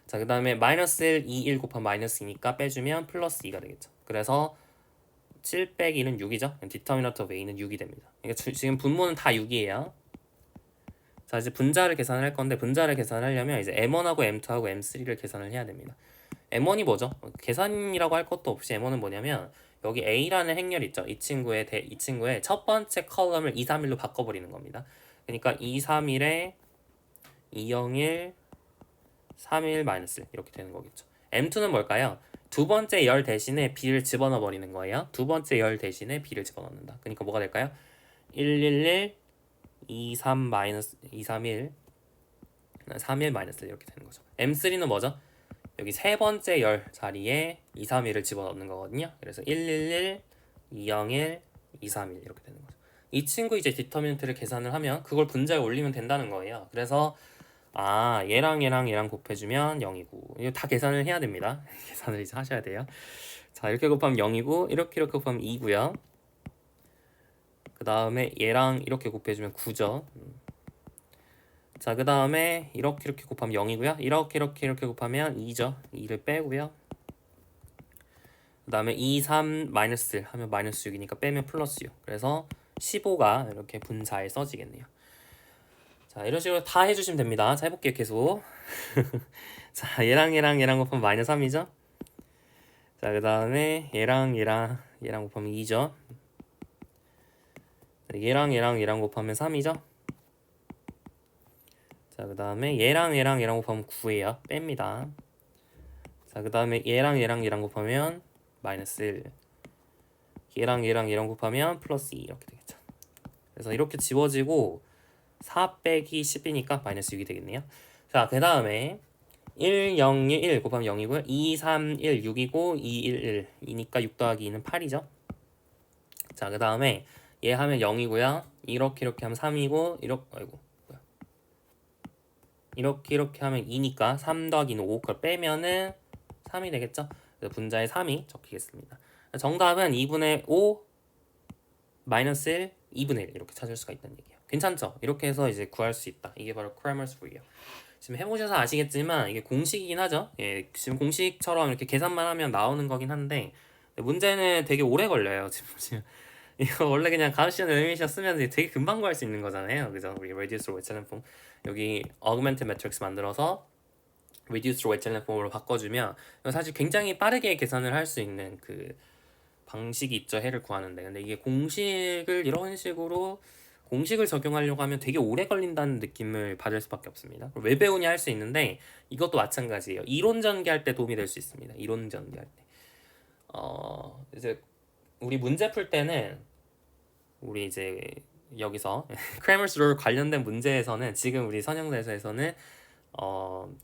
자, 그 다음에 마이너스 1, 2, 1 곱하면 마이너스 2니까 빼주면 플러스 2가 되겠죠. 그래서 7 빼기 2는 6이죠. 디터미넌트 오브 A는 6이 됩니다. 그러니까 지금 분모는 다 6이에요. 자, 이제 분자를 계산을 할 건데 분자를 계산하려면 이제 M1하고 M2하고 M3를 계산을 해야 됩니다. M1이 뭐죠? 계산이라고 할 것도 없이 M1은 뭐냐면 여기 A라는 행렬 있죠. 이 친구의 첫 번째 컬럼을 2, 3, 1로 바꿔버리는 겁니다. 그러니까 2, 3, 1에 2, 0, 1, 3, 1, 마이너스 1 이렇게 되는 거겠죠. M2는 뭘까요? 두 번째 열 대신에 B를 집어넣어 버리는 거예요. 두 번째 열 대신에 B를 집어넣는다. 그러니까 뭐가 될까요? 1, 1, 1, 2, 3, 마이너스 2, 3, 1, 3, 1, 마이너스 1 이렇게 되는 거죠. M3는 뭐죠? 여기 세 번째 열 자리에 2, 3, 1을 집어넣는 거거든요. 그래서 1, 1, 1, 2, 0, 1, 2, 3, 1 이렇게 되는 거죠. 이 친구 이제 디터미넌트를 계산을 하면 그걸 분자에 올리면 된다는 거예요. 그래서 얘랑 곱해주면 0이고 이거 다 계산을 해야 됩니다. 계산을 이제 하셔야 돼요. 자, 이렇게 곱하면 0이고 이렇게 곱하면 2고요. 그 다음에 얘랑 이렇게 곱해주면 9죠. 자, 그 다음에 이렇게 곱하면 0이고요. 이렇게 곱하면 2죠. 2를 빼고요. 그 다음에 2, 3, 마이너스 1 하면 마이너스 6이니까 빼면 플러스 6. 그래서 15가 이렇게 분자에 써지겠네요. 자, 이런 식으로 다 해주시면 됩니다. 자, 해볼게요. 계속. 자, 얘랑 곱하면 마이너스 3이죠. 자, 그 다음에 얘랑 곱하면 2죠. 얘랑 곱하면 3이죠. 자, 그 다음에 얘랑 곱하면 9예요. 뺍니다. 자, 그 다음에 얘랑 곱하면 마이너스 1. 얘랑 곱하면 플러스 2 이렇게 되겠죠. 그래서 이렇게 지워지고 4 빼기 10이니까 마이너스 6이 되겠네요. 자, 그 다음에 1, 0, 1 곱하면 0이고요. 2, 3, 1, 6이고 2, 1, 1이니까 6 더하기 2는 8이죠. 자, 그 다음에 얘 하면 0이고요. 이렇게 하면 3이고 이렇게 하면 2니까 3 더하기 2는 5. 그걸 빼면은 3이 되겠죠. 그래서 분자에 3이 적히겠습니다. 정답은 2분의 5 마이너스 1 2분의 1 이렇게 찾을 수가 있다는 얘기예요. 괜찮죠? 이렇게 해서 이제 구할 수 있다. 이게 바로 Cramer's Rule이에요. 지금 해보셔서 아시겠지만 이게 공식이긴 하죠. 예, 지금 공식처럼 이렇게 계산만 하면 나오는 거긴 한데 문제는 되게 오래 걸려요. 지금 이거 원래 그냥 가우시안 엘리미네이션 쓰면 되게 금방 구할 수 있는 거잖아요. 그죠? 우리 reduce 웨첼렌 폼 여기 augmented matrix 만들어서 reduce 웨첼렌 폼으로 바꿔주면 사실 굉장히 빠르게 계산을 할 수 있는 그 방식이 있죠. 해를 구하는데. 근데 이게 공식을 이런 식으로 공식을 적용하려고 하면 되게 오래 걸린다는 느낌을 받을 수밖에 없습니다. 왜 배우냐 할 수 있는데 이것도 마찬가지예요. 이론 전개할 때 도움이 될 수 있습니다. 이론 전개할 때. 이제 우리 문제 풀 때는 우리 이제 여기서 크레머스 룰 관련된 문제에서는 지금 우리 선형대에서는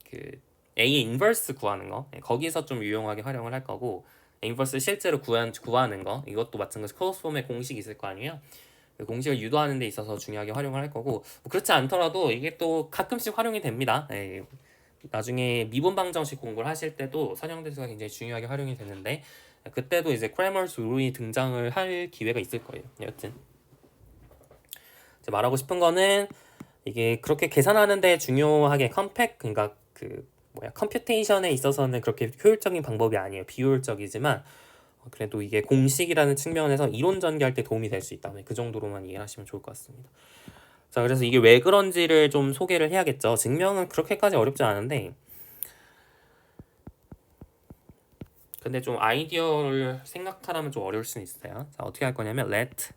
그 A의 인버스 구하는 거 거기서 좀 유용하게 활용을 할 거고 인버스 실제로 구하는 거 이것도 마찬가지 클로스 폼의 공식이 있을 거 아니에요. 그 공식을 유도하는 데 있어서 중요하게 활용을 할 거고 뭐 그렇지 않더라도 이게 또 가끔씩 활용이 됩니다. 네. 나중에 미분 방정식 공부를 하실 때도 선형대수가 굉장히 중요하게 활용이 되는데 그때도 이제 크레머스 룰이 등장을 할 기회가 있을 거예요. 여튼 말하고 싶은 거는 이게 그렇게 계산하는데 중요하게 그러니까 컴퓨테이션에 있어서는 그렇게 효율적인 방법이 아니에요. 비효율적이지만 그래도 이게 공식이라는 측면에서 이론 전개할 때 도움이 될 수 있다. 그 정도로만 이해를 하시면 좋을 것 같습니다. 자, 그래서 이게 왜 그런지를 좀 소개를 해야겠죠. 증명은 그렇게까지 어렵지 않은데 근데 좀 아이디어를 생각하라면 좀 어려울 수는 있어요. 자, 어떻게 할 거냐면 let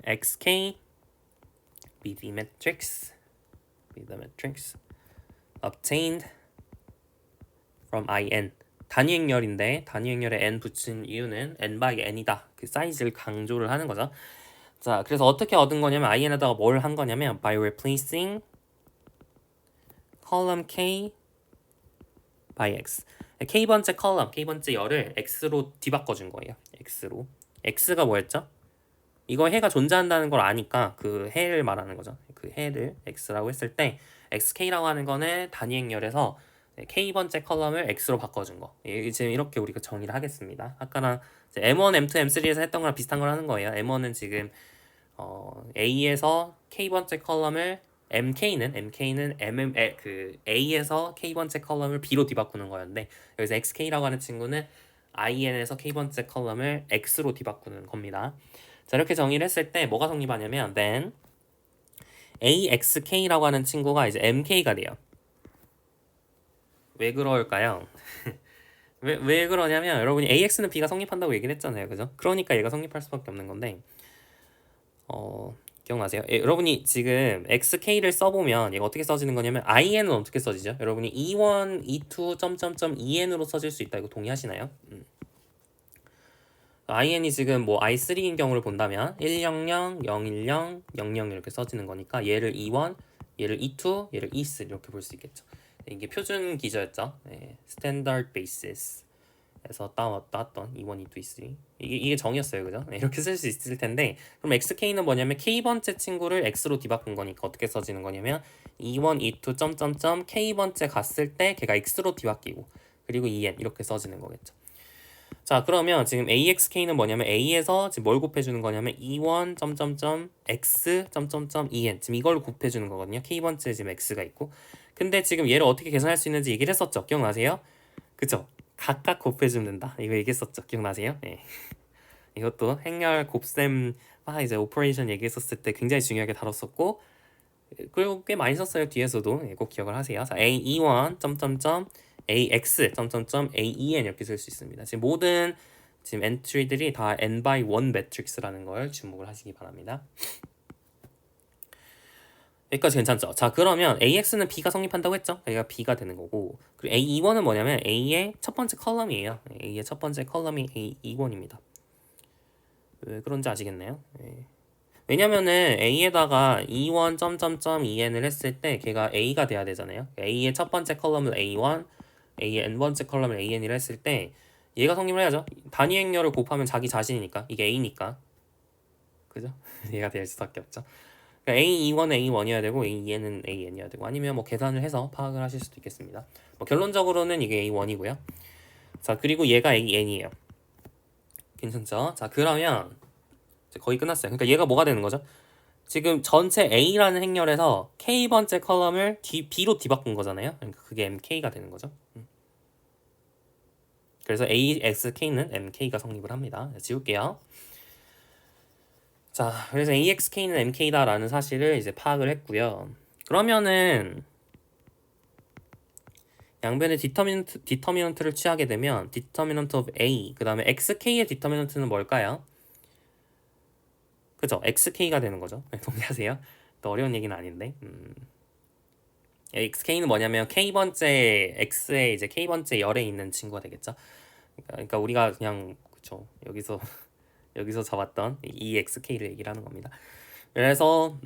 xk be the matrix obtained from in 단위 행렬인데 단위 행렬에 n 붙인 이유는 n by n이다. 그 사이즈를 강조를 하는 거죠. 자, 그래서 어떻게 얻은 거냐면 in에다가 뭘 한 거냐면 by replacing column k by x. k번째 컬럼, k번째 열을 x로 뒤바꿔준 거예요. x로. x가 뭐였죠? 이거 해가 존재한다는 걸 아니까 그 해를 말하는 거죠. 그 해를 x라고 했을 때 xk라고 하는 거는 단위 행렬에서 k번째 컬럼을 x로 바꿔준 거. 지금 이렇게 우리가 정의를 하겠습니다. 아까랑 m1, m2, m3에서 했던 거랑 비슷한 걸 하는 거예요. m1은 지금 A에서 K번째 컬럼을 MK는 그 A에서 K번째 컬럼을 B로 뒤바꾸는 거였는데 여기서 XK라고 하는 친구는 IN에서 K번째 컬럼을 X로 뒤바꾸는 겁니다. 자, 이렇게 정의를 했을 때 뭐가 성립하냐면 then AXK라고 하는 친구가 이제 MK가 돼요. 왜 그럴까요? 왜 그러냐면 여러분이 AX는 B가 성립한다고 얘기를 했잖아요. 그죠? 그러니까 얘가 성립할 수밖에 없는 건데 기억나세요? 여러분이 지금 XK를 써보면 얘가 어떻게 써지는 거냐면 IN은 어떻게 써지죠? 여러분이 E1, E2, EN으로 써질 수 있다. 이거 동의하시나요? IN이 지금 뭐 I3인 경우를 본다면 100, 010, 00 이렇게 써지는 거니까 얘를 E1, 얘를 E2, 얘를 E3 이렇게 볼 수 있겠죠. 이게 표준 기저였죠. Standard Basis. 에서 따왔던 2번, 2, 2, 3 이게 정이었어요. 그죠? 이렇게 쓸 수 있을 텐데 그럼 XK는 뭐냐면 K번째 친구를 X로 뒤바꾼 거니까 어떻게 써지는 거냐면 2번, 2, 2, 점점점 K번째 갔을 때 걔가 X로 뒤바뀌고 그리고 EN 이렇게 써지는 거겠죠. 자, 그러면 지금 AXK는 뭐냐면 A에서 지금 뭘 곱해주는 거냐면 E1, 점점점 X, 점점점 EN 지금 이걸 곱해주는 거거든요. K번째 지금 X가 있고 근데 지금 얘를 어떻게 계산할 수 있는지 얘기를 했었죠. 기억나세요? 그쵸? 각각 곱해주면 된다. 이거 얘기했었죠. 기억나세요? 네. 이것도 행렬 곱셈 이제 오퍼레이션 얘기했었을 때 굉장히 중요하게 다뤘었고 그리고 꽤 많이 썼어요. 뒤에서도 꼭 기억을 하세요. 자, A21 점점점 AX 점점점 AEN 이렇게 쓸 수 있습니다. 지금 모든 지금 엔트리들이 다 n by 1 매트릭스라는 걸 주목을 하시기 바랍니다. 여기까지 괜찮죠? 자, 그러면 AX는 B가 성립한다고 했죠? 여기가 B가 되는 거고 그리고 A21은 뭐냐면 A의 첫 번째 컬럼이에요. A의 첫 번째 컬럼이 A21입니다. 왜 그런지 아시겠나요? 왜냐면은 A에다가 E1 점점점 EN을 했을 때 걔가 A가 돼야 되잖아요. A의 첫 번째 컬럼을 A1, A의 n번째 컬럼을 AN이라 했을 때 얘가 성립을 해야죠. 단위 행렬을 곱하면 자기 자신이니까 이게 A니까 그죠? 얘가 될 수밖에 없죠. 그러니까 A21은 A1이어야 되고 A2는 AN이어야 되고 아니면 뭐 계산을 해서 파악을 하실 수도 있겠습니다. 뭐 결론적으로는 이게 A1이고요. 자, 그리고 얘가 AN이에요. 괜찮죠? 자, 그러면 이제 거의 끝났어요. 그러니까 얘가 뭐가 되는 거죠? 지금 전체 A라는 행렬에서 K번째 컬럼을 B로 뒤바꾼 거잖아요. 그러니까 그게 MK가 되는 거죠. 그래서 AXK는 MK가 성립을 합니다. 지울게요. 자, 그래서 AXK는 MK다라는 사실을 이제 파악을 했고요. 그러면은 양변의 디터미넌트를 취하게 되면 디터미넌트 of A 그 다음에 XK의 디터미넌트는 뭘까요? 그죠? XK가 되는 거죠. 동의하세요? 또 어려운 얘기는 아닌데. XK는 뭐냐면 K번째 X에 이제 K번째 열에 있는 친구가 되겠죠. 그러니까 우리가 그냥 그쵸 여기서 잡았던 이 XK를 얘기를 하는 겁니다. 그래서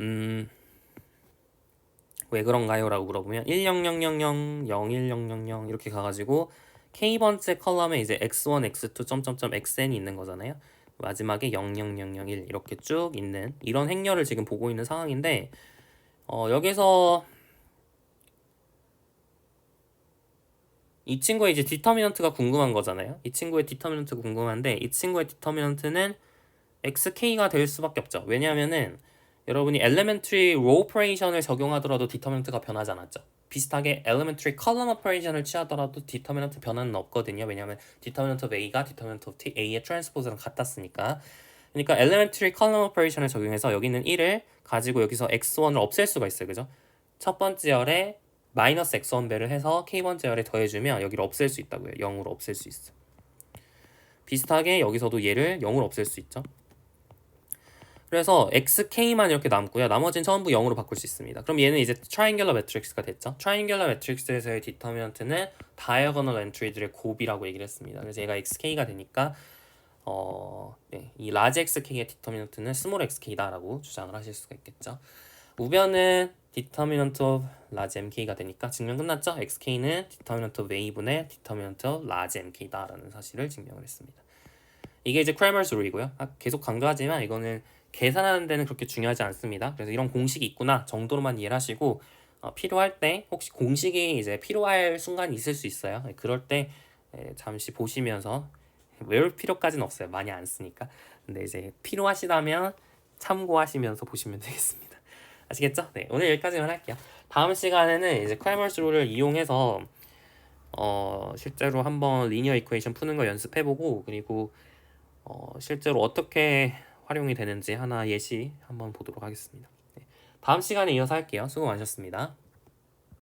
왜 그런가요? 라고 물어보면 10000 01000 이렇게 가가지고 K번째 컬럼에 이제 x1, x2, 점점점 xn이 있는 거잖아요. 마지막에 00001 이렇게 쭉 있는 이런 행렬을 지금 보고 있는 상황인데 여기서 이 친구의 이제 디터미넌트가 궁금한 거잖아요. 이 친구의 디터미넌트가 궁금한데 이 친구의 디터미넌트는 XK가 될 수밖에 없죠. 왜냐하면은 여러분이 elementary row operation을 적용하더라도 디터미넌트가 변하지 않았죠. 비슷하게 elementary column operation을 취하더라도 디터미넌트 변화는 없거든요. 왜냐하면 디터미넌트 of A가 디터미넌트 of A의 트랜스포즈랑 같았으니까. 그러니까 elementary column operation을 적용해서 여기 있는 1을 가지고 여기서 x1을 없앨 수가 있어요. 그죠? 첫 번째 열에 마이너스 x1배를 해서 k번째 열에 더해주면 여기를 없앨 수 있다고요. 0으로 없앨 수 있어. 비슷하게 여기서도 얘를 0으로 없앨 수 있죠. 그래서 xk만 이렇게 남고요. 나머지는 전부 0으로 바꿀 수 있습니다. 그럼 얘는 이제 트라이앵귤러 매트릭스가 됐죠. 트라이앵귤러 매트릭스에서의 디터미넌트는 다이어고널 엔트리들의 곱이라고 얘기를 했습니다. 그래서 얘가 xk가 되니까 이 large xk의 디터미넌트는 small xk다라고 주장을 하실 수가 있겠죠. 우변은 determinant of large mk가 되니까 증명 끝났죠? xk는 determinant of a분의 determinant of large mk다라는 사실을 증명을 했습니다. 이게 이제 크레머스 룰이고요. 계속 강조하지만 이거는 계산하는 데는 그렇게 중요하지 않습니다. 그래서 이런 공식이 있구나 정도로만 이해를 하시고 필요할 때 혹시 공식이 이제 필요할 순간이 있을 수 있어요. 그럴 때 잠시 보시면서 외울 필요까지는 없어요. 많이 안 쓰니까. 근데 이제 필요하시다면 참고하시면서 보시면 되겠습니다. 아시겠죠? 네, 오늘 여기까지만 할게요. 다음 시간에는 이제 크레머스 룰을 이용해서 실제로 한번 리니어 이퀘이션 푸는 거 연습해보고 그리고 실제로 어떻게 활용이 되는지 하나 예시 한번 보도록 하겠습니다. 네, 다음 시간에 이어서 할게요. 수고 많으셨습니다.